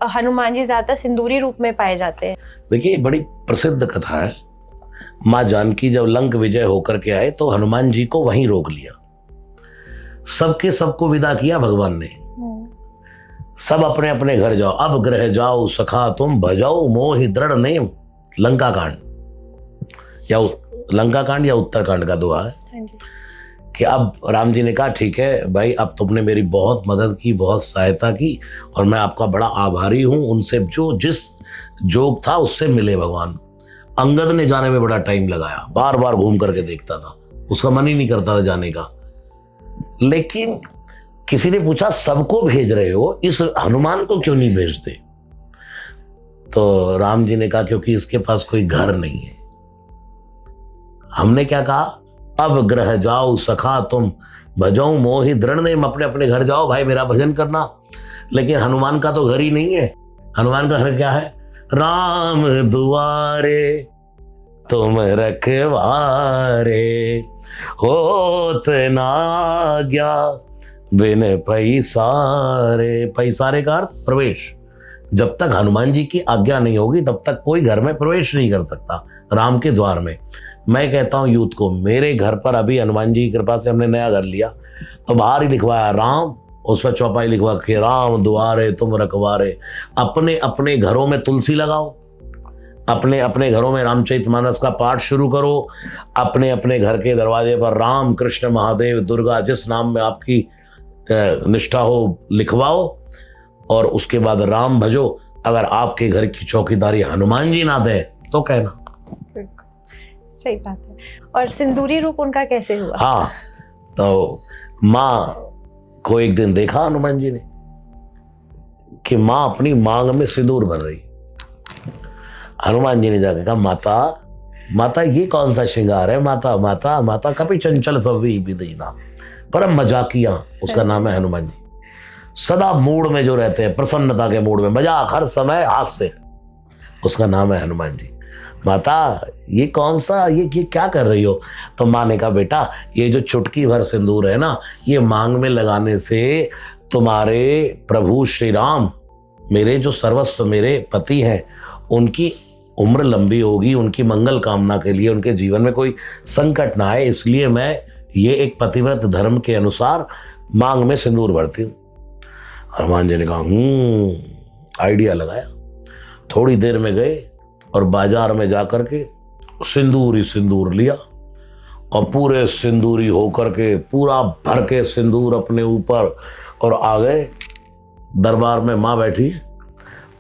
हनुमान जी ज्यादा सिंदूरी रूप में पाए जाते हैं? देखिए, बड़ी प्रसिद्ध कथा है। माँ जानकी जब लंक विजय होकर के आए तो हनुमान जी को वहीं रोक लिया। सबके सबको विदा किया भगवान ने। सब अपने अपने घर जाओ, अब ग्रह जाओ सखा तुम, भजाओ मोहि दृढ़ नेम। लंका कांड या उत्तरकांड का दुआ है कि अब राम जी ने कहा ठीक है भाई, अब तुमने मेरी बहुत मदद की, बहुत सहायता की और मैं आपका बड़ा आभारी हूं। उनसे जो जिस जोग था उससे मिले भगवान। अंगद ने जाने में बड़ा टाइम लगाया, बार बार घूम करके देखता था, उसका मन ही नहीं करता था जाने का। लेकिन किसी ने पूछा सबको भेज रहे हो, इस हनुमान को क्यों नहीं भेजते? तो राम जी ने कहा क्योंकि इसके पास कोई घर नहीं है। हमने क्या कहा? अब ग्रह जाओ सखा तुम, भजाओ मोहि दृढ़ नेम। अपने अपने घर जाओ भाई, मेरा भजन करना। लेकिन हनुमान का तो घर ही नहीं है। हनुमान का घर क्या है? राम दुआरे तुम रखवारे, होत ना आज्ञा बिन पैसारे। पैसारे का अर्थ प्रवेश। जब तक हनुमान जी की आज्ञा नहीं होगी तब तक कोई घर में प्रवेश नहीं कर सकता, राम के द्वार में। मैं कहता हूं यूथ को, मेरे घर पर अभी हनुमान जी की कृपा से हमने नया घर लिया तो बाहर ही लिखवाया राम, उस पर चौपाई लिखवा के राम दुआरे तुम रखवारे। अपने अपने घरों में तुलसी लगाओ, अपने अपने घरों में रामचरितमानस का पाठ शुरू करो, अपने अपने घर के दरवाजे पर राम कृष्ण महादेव दुर्गा जिस नाम में आपकी निष्ठा हो लिखवाओ और उसके बाद राम भजो। अगर आपके घर की चौकीदारी हनुमान जी ना दे तो कहना। सही बात है। और सिंदूरी रूप उनका कैसे हुआ? हाँ, तो माँ को एक दिन देखा हनुमान जी ने कि माँ अपनी मांग में सिंदूर भर रही। हनुमान जी ने जाकर कहा माता माता ये कौन सा श्रृंगार है? माता माता माता कभी चंचल सभी विदीना, परम मजाकिया उसका नाम है हनुमान जी। सदा मूड में जो रहते हैं, प्रसन्नता के मूड में, मजाक हर समय, हास्य, उसका नाम है हनुमान जी। माता ये कौन सा, ये क्या कर रही हो? तो माँ ने कहा बेटा ये जो चुटकी भर सिंदूर है ना, ये मांग में लगाने से तुम्हारे प्रभु श्री राम, मेरे जो सर्वस्व मेरे पति हैं, उनकी उम्र लंबी होगी, उनकी मंगल कामना के लिए, उनके जीवन में कोई संकट ना आए, इसलिए मैं ये एक पतिव्रत धर्म के अनुसार मांग में सिंदूर भरती हूँ। हनुमान जी ने कहा आइडिया लगाया। थोड़ी देर में गए और बाजार में जाकर के सिंदूर ही सिंदूर लिया और पूरे सिंदूरी होकर के पूरा भर के सिंदूर अपने ऊपर और आ गए। दरबार में माँ बैठी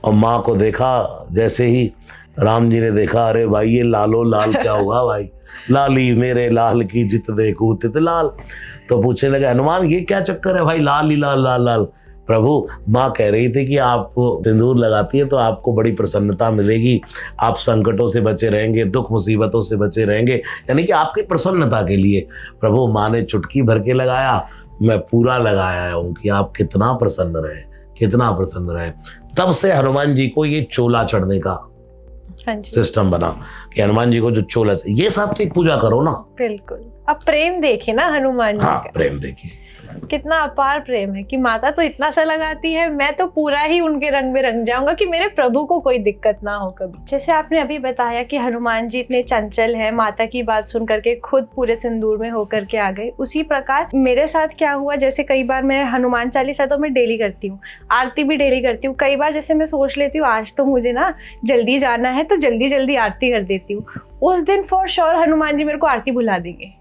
और माँ को देखा, जैसे ही राम जी ने देखा, अरे भाई ये लालो लाल क्या होगा भाई, लाली मेरे लाल की जित देखूं तित लाल। तो पूछने लगे हनुमान ये क्या चक्कर है भाई, लाल ही लाल लाल लाल। प्रभु माँ कह रही थी कि आप सिंदूर लगाती है तो आपको बड़ी प्रसन्नता मिलेगी, आप संकटों से बचे रहेंगे, दुख मुसीबतों से बचे रहेंगे, यानी कि आपकी प्रसन्नता के लिए। प्रभु माँ ने चुटकी भर के लगाया, मैं पूरा लगाया हूँ कि आप कितना प्रसन्न रहे, कितना प्रसन्न रहे। तब से हनुमान जी को ये चोला चढ़ने का सिस्टम बना कि हनुमान जी को जो चोला, ये सात्विक पूजा करो ना। बिल्कुल। अब प्रेम देखे ना हनुमान जी हाँ, का, प्रेम देखिए कितना अपार प्रेम है कि माता तो इतना सा लगाती है, मैं तो पूरा ही उनके रंग में रंग जाऊंगा कि मेरे प्रभु को कोई दिक्कत ना हो कभी। जैसे आपने अभी बताया कि हनुमान जी इतने चंचल हैं, माता की बात सुन करके खुद पूरे सिंदूर में होकर के आ गए। उसी प्रकार मेरे साथ क्या हुआ, जैसे कई बार मैं हनुमान चालीसा तो मैं डेली करती हूँ, आरती भी डेली करती हूँ। कई बार जैसे मैं सोच लेती हूँ आज तो मुझे ना जल्दी जाना है तो जल्दी जल्दी आरती कर देती हूँ। उस दिन फॉर श्योर हनुमान जी मेरे को आरती भुला देंगे।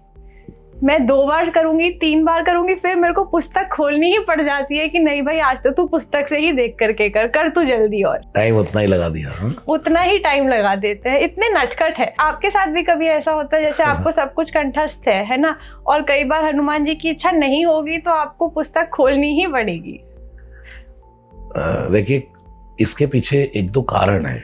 मैं 2 बार करूंगी, 3 बार करूंगी, फिर मेरे को पुस्तक खोलनी ही पड़ जाती है कि नहीं भाई आज तो तू पुस्तक से ही देख करके कर तू जल्दी। और टाइम उतना ही लगा दिया। उतना ही टाइम लगा देते हैं, इतने नटखट है। आपके साथ भी कभी ऐसा होता है जैसे आपको सब कुछ कंठस्थ है ना, और कई बार हनुमान जी की इच्छा नहीं होगी तो आपको पुस्तक खोलनी ही पड़ेगी? देखिए इसके पीछे 1-2 कारण है।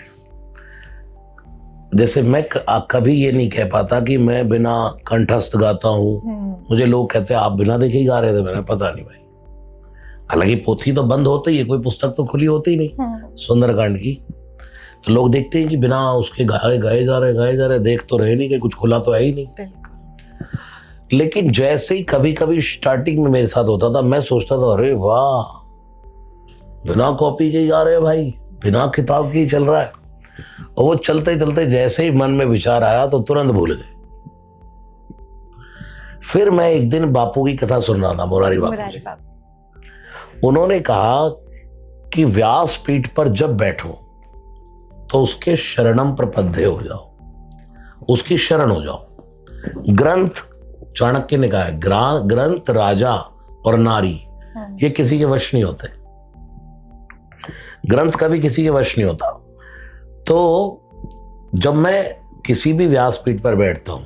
जैसे मैं कभी ये नहीं कह पाता कि मैं बिना कंठस्थ गाता हूँ। मुझे लोग कहते हैं आप बिना देखे ही गा रहे थे, मैंने पता नहीं भाई। हालांकि पोथी तो बंद होती है, कोई पुस्तक तो खुली होती नहीं सुंदरकांड की, तो लोग देखते हैं कि बिना उसके गाए जा रहे, देख तो रहे नहीं कि कुछ खुला तो है ही नहीं। लेकिन जैसे ही कभी कभी स्टार्टिंग में मेरे साथ होता था, मैं सोचता था अरे वाह बिना कॉपी के ही गा रहे हैं भाई, बिना किताब के ही चल रहा है। और वो चलते चलते जैसे ही मन में विचार आया तो तुरंत भूल गए। फिर मैं एक दिन बापू की कथा सुन रहा था, मुरारी बापू। उन्होंने कहा कि व्यास पीठ पर जब बैठो तो उसके शरणम प्रपद्ये हो जाओ, उसकी शरण हो जाओ। ग्रंथ, चाणक्य ने कहा है ग्रंथ, राजा और नारी ये किसी के वश नहीं होते। ग्रंथ कभी किसी के वश नहीं होता। तो जब मैं किसी भी व्यासपीठ पर बैठता हूं,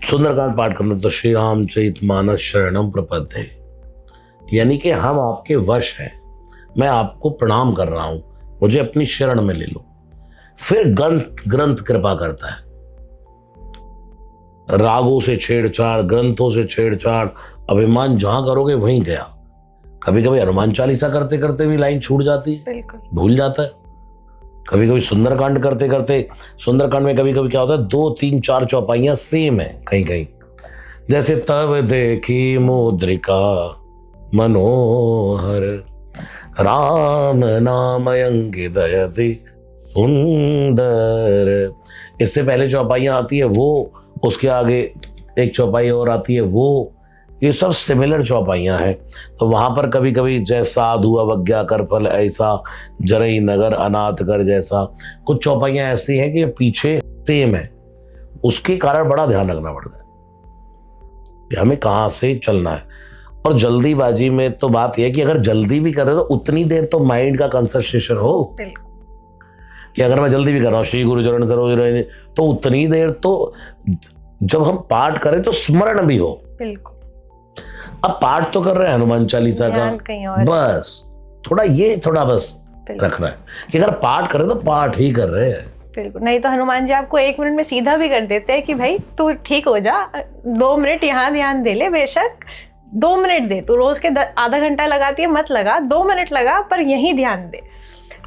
सुंदरकांड पाठ करना, तो श्री रामचरितमानस शरणम प्रपद्ये, यानी कि हम आपके वश हैं, मैं आपको प्रणाम कर रहा हूं, मुझे अपनी शरण में ले लो। फिर ग्रंथ कृपा करता है। रागों से छेड़छाड़, ग्रंथों से छेड़छाड़, अभिमान जहां करोगे वहीं गया। कभी कभी हनुमान चालीसा करते करते भी लाइन छूट जाती है, भूल जाता है। कभी कभी सुंदरकांड करते करते, सुंदरकांड में कभी कभी क्या होता है 2, 3, 4 चौपाइयां सेम है कहीं कहीं। जैसे तब देखी मुद्रिका मनोहर राम नाम अंकितयति सुंदर, इससे पहले चौपाइयां आती है वो, उसके आगे एक चौपाई और आती है वो, ये सब सिमिलर चौपाइयां हैं। तो वहां पर कभी कभी जैसा साधु अवज्ञा कर फल ऐसा, जरई नगर अनाथ कर जैसा, कुछ चौपाइयां ऐसी हैं कि पीछे सेम है। उसके कारण बड़ा ध्यान रखना पड़ता है कि हमें कहाँ से चलना है। और जल्दीबाजी में तो बात यह है कि अगर जल्दी भी कर रहे हो तो उतनी देर तो माइंड का कंसंट्रेशन हो कि अगर मैं जल्दी भी कर रहा हूँ श्री गुरु चरण सरोज, तो उतनी देर तो जब हम पाठ करें तो स्मरण भी हो। बिल्कुल। अब पाठ तो कर रहे हैं हनुमान चालीसा का, बस थोड़ा बस रखना है कि अगर पाठ करें तो पाठ ही कर रहे हैं। बिल्कुल, नहीं तो हनुमान जी आपको 1 मिनट में सीधा भी कर देते हैं कि भाई तू ठीक हो जा, 2 मिनट यहाँ ध्यान दे ले, बेशक 2 मिनट दे, तू रोज के आधा घंटा लगाती है मत लगा, 2 मिनट लगा पर यही ध्यान दे।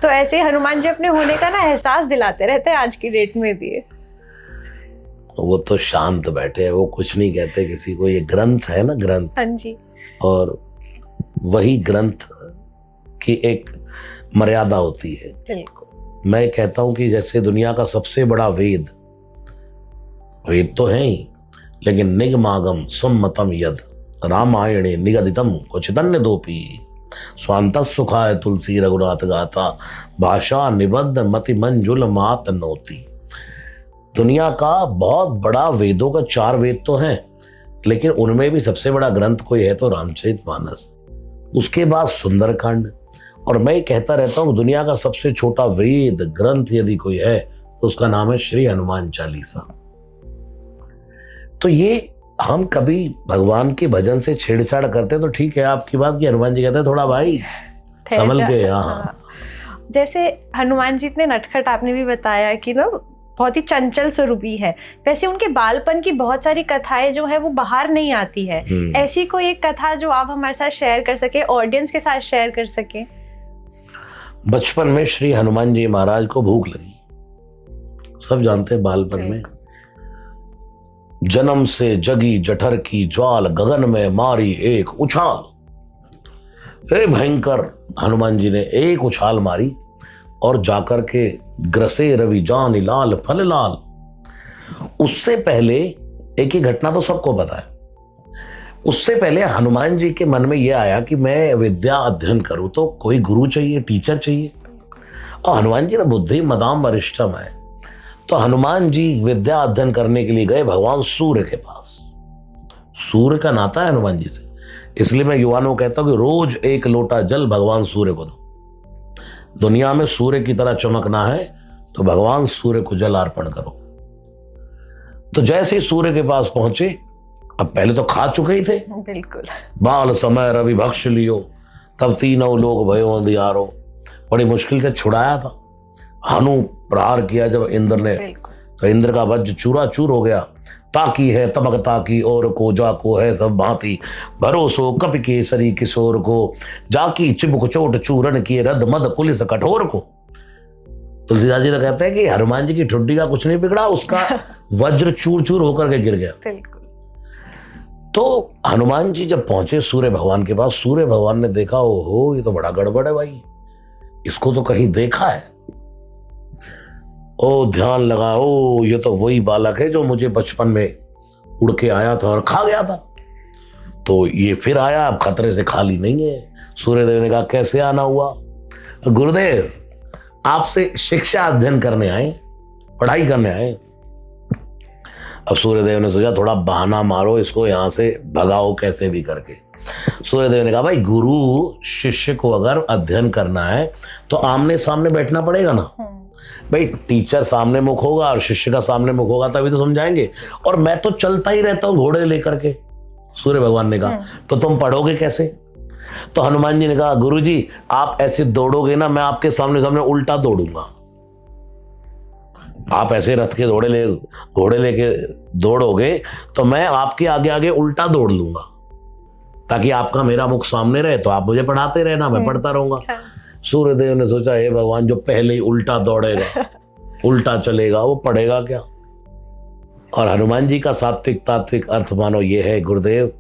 तो ऐसे हनुमान जी अपने होने का ना एहसास दिलाते रहते हैं आज की डेट में भी। वो तो शांत बैठे हैं, वो कुछ नहीं कहते किसी को। ये ग्रंथ है ना, ग्रंथ। हाँ जी। और वही ग्रंथ की एक मर्यादा होती है। बिल्कुल। मैं कहता हूं कि जैसे दुनिया का सबसे बड़ा वेद तो है ही, लेकिन निगमागम सम्मतम यद रामायणे निगदितम क्वचिदन्य दोपी स्वांत सुखाय तुलसी रघुनाथ गाथा भाषा निबद्ध मति मंजुल मात नोती। दुनिया का बहुत बड़ा वेदों का 4 वेद तो हैं, लेकिन उनमें भी सबसे बड़ा ग्रंथ कोई है तो रामचरितमानस, उसके बाद सुंदरकांड। और मैं कहता रहता हूँ दुनिया का सबसे छोटा वेद ग्रंथ यदि कोई है तो उसका नाम है श्री हनुमान चालीसा। तो ये हम कभी भगवान के भजन से छेड़छाड़ करते तो ठीक है आपकी बात, की हनुमान जी कहते हैं थोड़ा भाई संभल के। हाँ, जैसे हनुमान जी इतने नटखट, आपने भी बताया कि ना बहुत ही चंचल स्वरूपी है, वैसे उनके बालपन की बहुत सारी कथाएं जो है वो बाहर नहीं आती है। ऐसी कोई एक कथा जो आप हमारे साथ शेयर कर सके, ऑडियंस के साथ शेयर कर सके। बचपन में श्री हनुमान जी महाराज को भूख लगी, सब जानते हैं बालपन में। जन्म से जगी जठर की ज्वाल, गगन में मारी एक उछाल। भयंकर हनुमान जी ने एक उछाल मारी और जाकर के ग्रसे रवि जान लाल फल लाल। उससे पहले एक ही घटना तो सबको पता है, उससे पहले हनुमान जी के मन में यह आया कि मैं विद्या अध्ययन करूं तो कोई गुरु चाहिए, टीचर चाहिए। और हनुमान जी तो बुद्धि मदाम वरिष्ठम है, तो हनुमान जी विद्या अध्ययन करने के लिए गए भगवान सूर्य के पास। सूर्य का नाता है हनुमान जी से, इसलिए मैं युवाओं को कहता हूं कि रोज एक लोटा जल भगवान सूर्य को दो। दुनिया में सूर्य की तरह चमकना है तो भगवान सूर्य को जल अर्पण करो। तो जैसे ही सूर्य के पास पहुंचे, अब पहले तो खा चुके ही थे, बिल्कुल बाल समय रवि भक्ष लियो, तब तीनों लोग भयो अंधियारो। बड़ी मुश्किल से छुड़ाया था। हनु प्रहार किया जब इंद्र ने, तो इंद्र का वज्र चूरा चूर हो गया। ताकी है तमक ताकी और को, जाको है सब भांति, भरोसो कपि केसरी किशोर को, जाकी चिबुक चोट चूरन किए रद मद पुलिस कठोर को। तुलसीदास जी तो कहते हैं कि हनुमान जी की ठुड्डी का कुछ नहीं बिगड़ा, उसका वज्र चूर चूर होकर के गिर गया। तो हनुमान जी जब पहुंचे सूर्य भगवान के पास, सूर्य भगवान ने देखा, ओहो ये तो बड़ा गड़बड़ है भाई, इसको तो कहीं देखा है। ओ ध्यान लगा, ओ ये तो वही बालक है जो मुझे बचपन में उड़ के आया था और खा गया था, तो ये फिर आया, अब खतरे से खाली नहीं है। सूर्यदेव ने कहा कैसे आना हुआ? गुरुदेव आपसे शिक्षा अध्ययन करने आए, पढ़ाई करने आए। अब सूर्यदेव ने सोचा थोड़ा बहाना मारो, इसको यहां से भगाओ कैसे भी करके। सूर्यदेव ने कहा भाई गुरु शिष्य को अगर अध्ययन करना है तो आमने सामने बैठना पड़ेगा ना भाई। टीचर सामने मुख होगा और शिष्य का सामने मुख होगा तभी तो समझाएंगे। और मैं तो चलता ही रहता हूं घोड़े लेकर के। सूर्य भगवान ने कहा तो तुम पढ़ोगे कैसे? तो हनुमान जी ने कहा गुरु जी आप ऐसे दौड़ोगे ना, मैं आपके सामने सामने उल्टा दौड़ूंगा। आप ऐसे रथ के घोड़े लेके दौड़ोगे तो मैं आपके आगे आगे उल्टा दौड़ लूंगा, ताकि आपका मेरा मुख सामने रहे, तो आप मुझे पढ़ाते रहना, मैं पढ़ता रहूंगा। सूर्यदेव ने सोचा हे भगवान, जो पहले ही उल्टा दौड़ेगा उल्टा चलेगा वो पढ़ेगा क्या? और हनुमान जी का सात्विक तात्विक अर्थ मानो ये है, गुरुदेव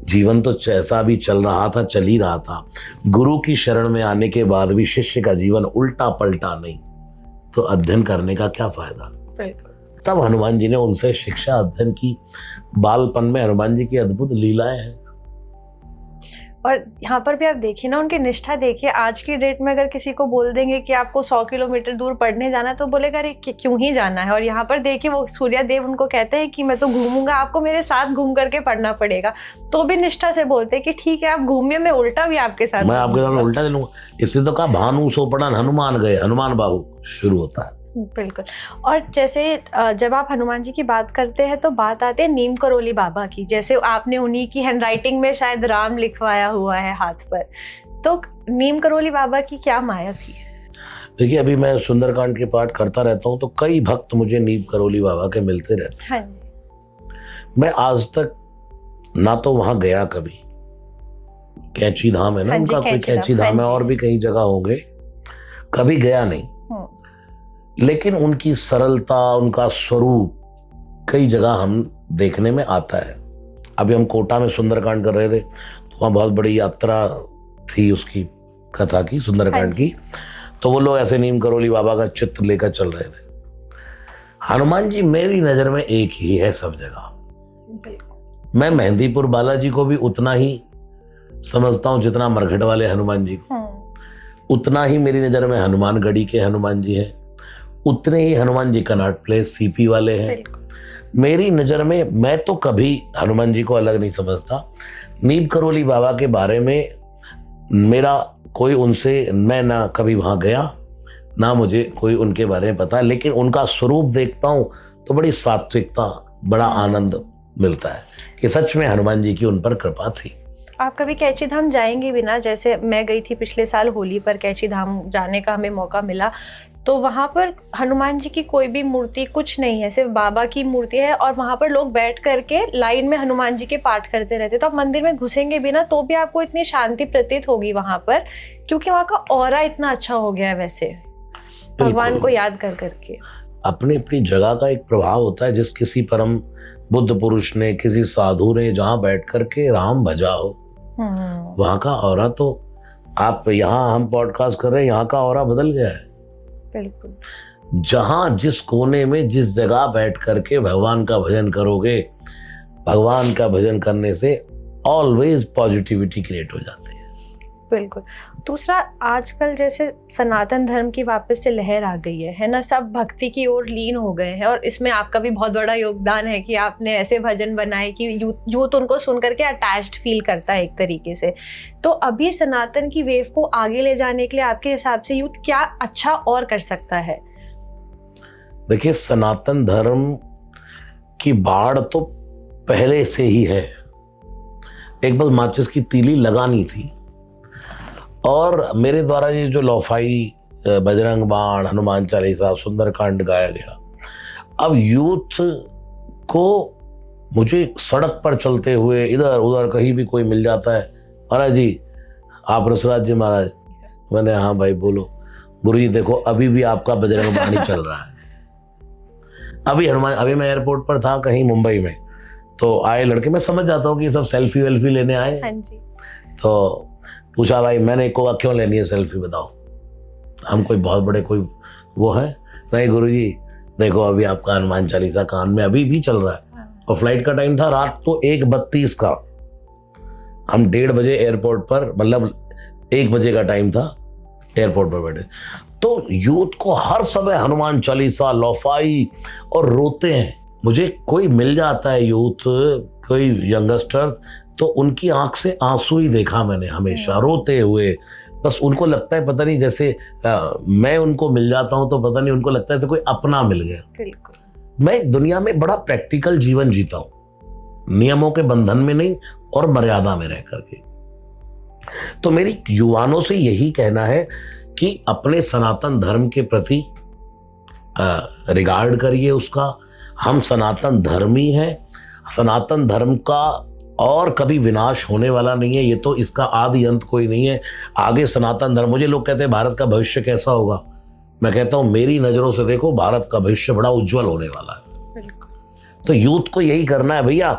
जीवन तो जैसा भी चल रहा था चल ही रहा था, गुरु की शरण में आने के बाद भी शिष्य का जीवन उल्टा पलटा नहीं, तो अध्ययन करने का क्या फायदा? तब हनुमान जी ने उनसे शिक्षा अध्ययन की। बालपन में हनुमान जी की अद्भुत लीलाएं हैं। और यहाँ पर भी आप देखिए ना, उनकी निष्ठा देखिए। आज की डेट में अगर किसी को बोल देंगे कि आपको 100 किलोमीटर दूर पढ़ने जाना है तो बोलेगा अरे क्यों ही जाना है। और यहाँ पर देखिए वो सूर्यदेव उनको कहते हैं कि मैं तो घूमूंगा, आपको मेरे साथ घूम करके पढ़ना पड़ेगा, तो भी निष्ठा से बोलते हैं कि ठीक है आप घूमिए, मैं उल्टा भी आपके साथ, मैं आपके साथ उल्टा चलूंगा। इसलिए तो कहा भानु सोपड़न हनुमान गए, हनुमान बाहु शुरू होता है। बिल्कुल। और जैसे जब आप हनुमान जी की बात करते हैं तो बात आती है नीम करोली बाबा की। जैसे आपने उन्हीं की हैंडराइटिंग में शायद राम लिखवाया हुआ है हाथ पर, तो नीम करोली बाबा की क्या माया थी? देखिए अभी मैं सुंदरकांड के पाठ करता रहता हूँ तो कई भक्त मुझे नीम करोली बाबा के मिलते रहते हैं। मैं आज तक ना तो वहां गया कभी, कैंची धाम है ना उनका, कोई कैंची धाम है, और भी कई जगह होंगे, कभी गया नहीं। लेकिन उनकी सरलता, उनका स्वरूप कई जगह हम देखने में आता है। अभी हम कोटा में सुंदरकांड कर रहे थे तो वहाँ बहुत बड़ी यात्रा थी उसकी कथा की, सुंदरकांड की, तो वो लोग ऐसे नीम करोली बाबा का चित्र लेकर चल रहे थे। हनुमान जी मेरी नजर में एक ही है सब जगह। मैं मेहंदीपुर बालाजी को भी उतना ही समझता हूँ जितना मरघट वाले हनुमान जी को, उतना ही मेरी नजर में हनुमानगढ़ी के हनुमान जी है, उतने ही Hanuman ji Connaught place CP वाले हैं। मेरी नजर में मैं तो कभी हनुमान जी को अलग नहीं समझता। नीम करोली बाबा के बारे में मेरा कोई उनसे, मैं ना कभी वहां गया ना मुझे कोई उनके बारे में पता, लेकिन उनका स्वरूप देखता हूं तो बड़ी सात्विकता, बड़ा आनंद मिलता है कि सच में हनुमान जी की उन पर कृपा थी। आप कभी कैची धाम जाएंगे भी ना, जैसे मैं गई थी पिछले साल होली पर, कैची धाम जाने का हमें मौका मिला, तो वहाँ पर हनुमान जी की कोई भी मूर्ति कुछ नहीं है, सिर्फ बाबा की मूर्ति है, और वहाँ पर लोग बैठ करके लाइन में हनुमान जी के पाठ करते रहते। तो आप मंदिर में घुसेंगे भी ना तो भी आपको इतनी शांति प्रतीत होगी वहाँ पर, क्योंकि वहाँ का ऑरा इतना अच्छा हो गया है वैसे भगवान को याद कर करके। अपनी अपनी जगह का एक प्रभाव होता है। जिस किसी परम बुद्ध पुरुष ने, किसी साधु ने जहाँ बैठ करके राम भजा हो, वहाँ का ऑरा, तो आप यहाँ हम पॉडकास्ट कर रहे हैं, यहाँ का ऑरा बदल गया है। बिल्कुल। जहाँ जिस कोने में जिस जगह बैठ करके भगवान का भजन करोगे, भगवान का भजन करने से ऑलवेज पॉजिटिविटी क्रिएट हो जाती है। बिल्कुल। दूसरा, आजकल जैसे सनातन धर्म की वापस से लहर आ गई है ना, सब भक्ति की ओर लीन हो गए हैं, और इसमें आपका भी बहुत बड़ा योगदान है कि आपने ऐसे भजन बनाए कि यूथ उनको सुन करके अटैच्ड फील करता है एक तरीके से। तो अभी सनातन की वेव को आगे ले जाने के लिए आपके हिसाब से यूथ क्या अच्छा और कर सकता है? देखिए, सनातन धर्म की बाढ़ तो पहले से ही है, एक बस माचिस की तीली लगानी थी। और मेरे द्वारा ये जो लोफाई, बजरंग बाण, हनुमान चालीसा, सुंदरकांड गाया गया, अब यूथ को मुझे सड़क पर चलते हुए इधर उधर कहीं भी कोई मिल जाता है, महाराज जी आप रसराज जी महाराज, मैंने हाँ भाई बोलो, गुरु जी देखो अभी भी आपका बजरंग बाण ही चल रहा है। अभी मैं एयरपोर्ट पर था कहीं मुंबई में, तो आए लड़के, मैं समझ जाता हूँ कि सब सेल्फी वेल्फी लेने आए। हाँ जी। तो पूछा भाई मैंने को क्यों लेनी है सेल्फी, बताओ, हम कोई बहुत बड़े कोई वो है? नहीं गुरुजी देखो अभी आपका हनुमान चालीसा कान में अभी भी चल रहा है। और फ्लाइट का टाइम था रात को 1:32 का, हम 1:30 बजे एयरपोर्ट पर, मतलब 1 बजे का टाइम था, एयरपोर्ट पर बैठे। तो यूथ को हर समय हनुमान चालीसा, लोफाई, और रोते हैं। मुझे कोई मिल जाता है यूथ, कोई यंगस्टर, तो उनकी आंख से आंसू ही देखा मैंने हमेशा, रोते हुए। बस उनको लगता है पता नहीं, जैसे मैं उनको मिल जाता हूं तो पता नहीं उनको लगता है जैसे कोई अपना मिल गया। बिल्कुल। मैं दुनिया में बड़ा प्रैक्टिकल जीवन जीता हूं, नियमों के बंधन में नहीं और मर्यादा में रह करके। तो मेरी युवाओं से यही कहना है कि अपने सनातन धर्म के प्रति रिगार्ड करिए उसका। हम सनातन धर्मी हैं, सनातन धर्म का और कभी विनाश होने वाला नहीं है, ये तो इसका आदि अंत कोई नहीं है। आगे सनातन धर्म, मुझे लोग कहते हैं भारत का भविष्य कैसा होगा, मैं कहता हूं मेरी नजरों से देखो भारत का भविष्य बड़ा उज्जवल होने वाला है। बिल्कुल। तो यूथ को यही करना है भैया,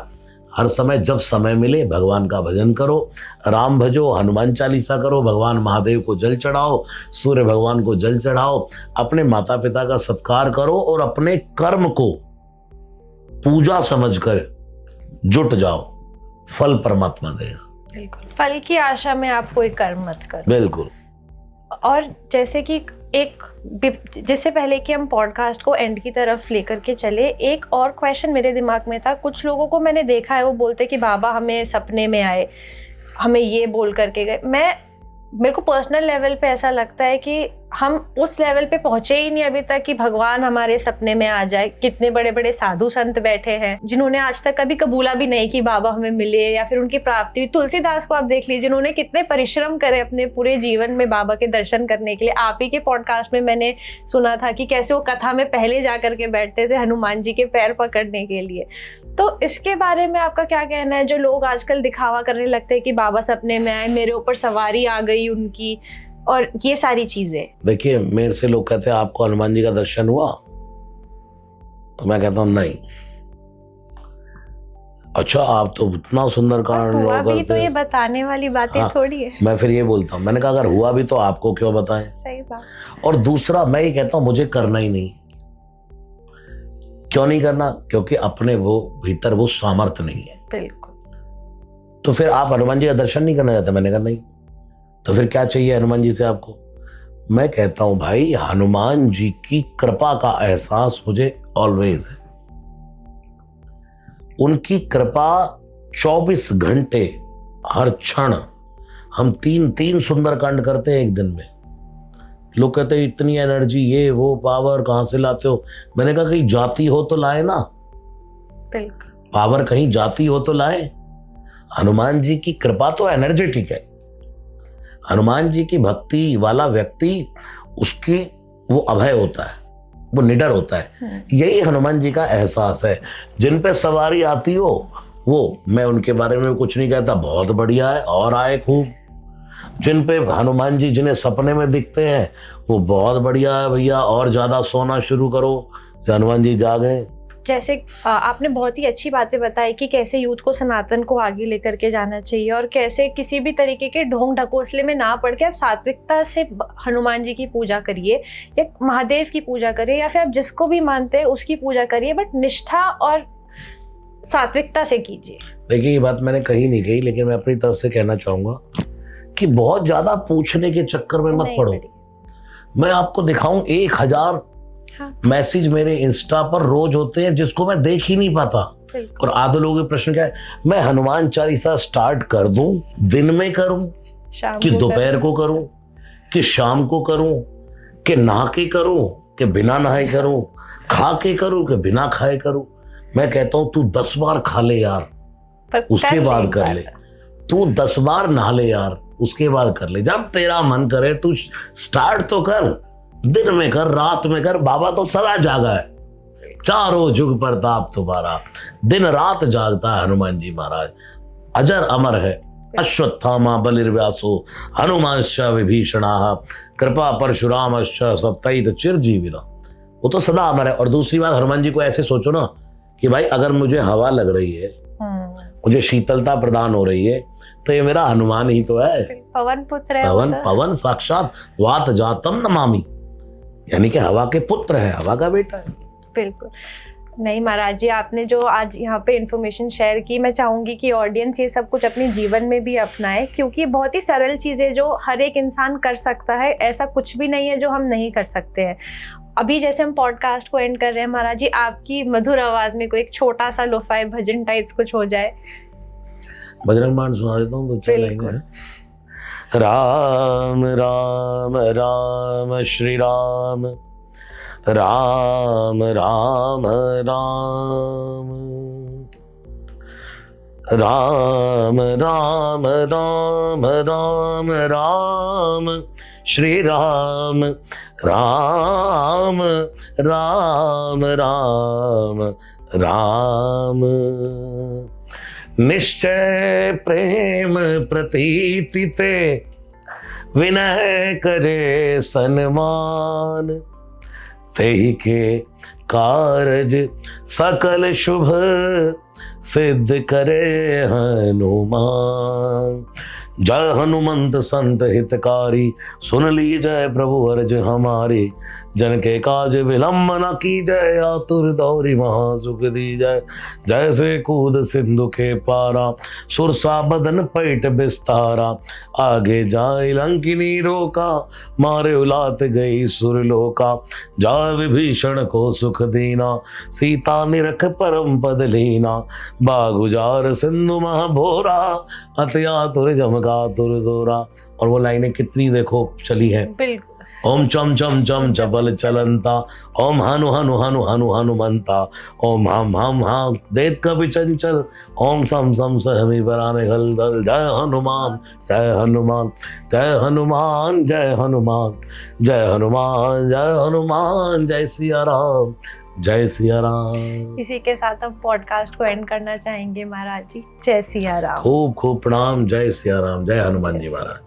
हर समय जब समय मिले भगवान का भजन करो, राम भजो, हनुमान चालीसा करो, भगवान महादेव को जल चढ़ाओ, सूर्य भगवान को जल चढ़ाओ, अपने माता पिता का सत्कार करो, और अपने कर्म को पूजा समझकर जुट जाओ, फल परमात्मा देगा। बिल्कुल, फल की आशा में आप कोई कर्म मत करो। बिल्कुल। और जैसे कि जिससे पहले कि हम पॉडकास्ट को एंड की तरफ लेकर के चले, एक और क्वेश्चन मेरे दिमाग में था। कुछ लोगों को मैंने देखा है, वो बोलते कि बाबा हमें सपने में आए, हमें ये बोल करके गए। मेरे को पर्सनल लेवल पे ऐसा लगता है कि हम उस लेवल पे पहुंचे ही नहीं अभी तक कि भगवान हमारे सपने में आ जाए। कितने बड़े बड़े साधु संत बैठे हैं जिन्होंने आज तक कभी कबूला भी नहीं कि बाबा हमें मिले या फिर उनकी प्राप्ति हुई। तुलसीदास को आप देख लीजिए, जिन्होंने कितने परिश्रम करे अपने पूरे जीवन में बाबा के दर्शन करने के लिए। आप ही के पॉडकास्ट में मैंने सुना था कि कैसे वो कथा में पहले जा करके बैठते थे हनुमान जी के पैर पकड़ने के लिए। तो इसके बारे में आपका क्या कहना है? जो लोग आजकल दिखावा करने लगते हैं कि बाबा सपने में आए, मेरे ऊपर सवारी आ गई उनकी, और ये सारी चीजें। देखिए, मेरे से लोग कहते हैं आपको हनुमान जी का दर्शन हुआ, तो मैं कहता हूं नहीं। अच्छा, आप तो इतना सुंदर कारण हुआ भी तो ये बताने वाली बातें थोड़ी है। मैं फिर ये बोलता हूं, मैंने कहा अगर हुआ भी तो आपको क्यों बताएं। सही बात। और दूसरा मैं ये कहता हूं मुझे करना ही नहीं। क्यों नहीं करना? क्योंकि अपने वो भीतर वो सामर्थ्य नहीं है। बिल्कुल। तो फिर आप हनुमान जी का दर्शन नहीं करना चाहते? मैंने कहा नहीं। तो फिर क्या चाहिए हनुमान जी से आपको? मैं कहता हूं भाई, हनुमान जी की कृपा का एहसास मुझे ऑलवेज है। उनकी कृपा 24 घंटे, हर क्षण। हम 3 सुंदरकांड करते हैं एक दिन में। लोग कहते हैं इतनी एनर्जी, ये वो पावर कहां से लाते हो? मैंने कहा कहीं जाती हो तो लाए ना। बिल्कुल। पावर कहीं जाती हो तो लाए। हनुमान जी की कृपा तो एनर्जेटिक है। हनुमान जी की भक्ति वाला व्यक्ति, उसकी वो अभय होता है, वो निडर होता है। यही हनुमान जी का एहसास है। जिन पे सवारी आती हो वो, मैं उनके बारे में कुछ नहीं कहता, बहुत बढ़िया है और आए खूब। जिन पे हनुमान जी जिन्हें सपने में दिखते हैं वो बहुत बढ़िया है भैया, और ज्यादा सोना शुरू करो, हनुमान जी जागे। जैसे आपने बहुत ही अच्छी बातें बताई कि कैसे यूथ को सनातन को आगे लेकर के जाना चाहिए और कैसे किसी भी तरीके के ढोंग ढकोसले में ना पड़ के आप सात्विकता से हनुमान जी की पूजा करिए या महादेव की पूजा करिए या फिर आप जिसको भी मानते हैं उसकी पूजा करिए, बट निष्ठा और सात्विकता से कीजिए। देखिए ये बात मैंने कहीं नहीं कही, लेकिन मैं अपनी तरफ से कहना चाहूंगा कि बहुत ज्यादा पूछने के चक्कर में मत पड़ो। मैं आपको दिखाऊं 1000 मैसेज मेरे इंस्टा पर रोज होते हैं जिसको मैं देख ही नहीं पाता। और आधे लोगों के प्रश्न क्या है, मैं हनुमान चालीसा स्टार्ट कर दूं, दिन में करूं कि दोपहर को करूं कि शाम को करूं कि नहा के करूं कि बिना नहाए करूं, खा के करूं कि बिना खाए करूं। मैं कहता हूं तू 10 बार खा ले यार, उसके बाद कर ले। तू 10 बार नहा ले यार, उसके बाद कर ले। जब तेरा मन करे तू स्टार्ट तो कर, दिन में कर, रात में कर। बाबा तो सदा जागा है, चारों जुग प्रताप तुम्हारा, दिन रात जागता है हनुमान जी महाराज। अजर अमर है अश्वत्थामा बलिर्व्यासो हनुमांश्च विभीषणाः कृपा परशुरामश्च सप्तैत चिरजीविनः। वो तो सदा अमर है। और दूसरी बात, हनुमान जी को ऐसे सोचो ना कि भाई अगर मुझे हवा लग रही है, मुझे शीतलता प्रदान हो रही है, तो ये मेरा हनुमान ही तो है। पवन पुत्र है, पवन साक्षात वात जातम नमामि, यानी कि हवा के पुत्र है, हवा का बेटा है। बिल्कुल। नहीं महाराज जी, आपने जो आज यहाँ पे इन्फॉर्मेशन शेयर की, मैं चाहूंगी कि ऑडियंस ये सब कुछ अपने जीवन में भी अपनाए, क्योंकि बहुत ही सरल चीज़ें जो हर एक इंसान कर सकता है, ऐसा कुछ भी नहीं है जो हम नहीं कर सकते हैं। अभी जैसे हम पॉडकास्ट को एंड कर रहे हैं महाराज जी, आपकी मधुर आवाज में कोई एक छोटा सा लोफाई भजन टाइप्स कुछ हो जाए। बजरंग बाण सुना देता हूँ, तो बिल्कुल। राम राम राम श्री राम, राम राम राम, राम राम राम राम राम श्री राम, राम राम राम राम। निश्चय प्रेम प्रतीति ते विनय करे सन्मान, तेहि के कारज सकल शुभ सिद्ध करे हनुमान। जय हनुमंत संत हितकारी, सुन लीजय प्रभु अर्ज हमारी। जन के काज विलंब न कीजय, आतुर दौरी महासुख दीजय। जैसे कूद सिंधु के पारा, सुरसा बदन पैठ बिस्तारा। आगे जाए लंकिनी रोका, मारे उलात गई सुरलोका। जाय विभीषण को सुख दीना, सीता निरख परम पद लीना। बागुजार सिंधु महाभोरा, अति आतुर जमका तुर दोरा। और वो लाइनें कितनी देखो चली हैं। बिल्कुल। ओम चम चम चम चपल चलंता, ओम हनु हनु हनु हनु हनुमंता। ओम हम हम देत कवि चंचल, ओम सम सम सहमी बराने घल दल। जय हनुमान जय हनुमान जय हनुमान जय हनुमान जय हनुमान जय हनुमान। जय सिया राम जय सिया राम। इसी के साथ हम पॉडकास्ट को एंड करना चाहेंगे महाराज जी। जय सिया राम। खूब खूब प्रणाम। जय सिया राम, जय हनुमान जी महाराज।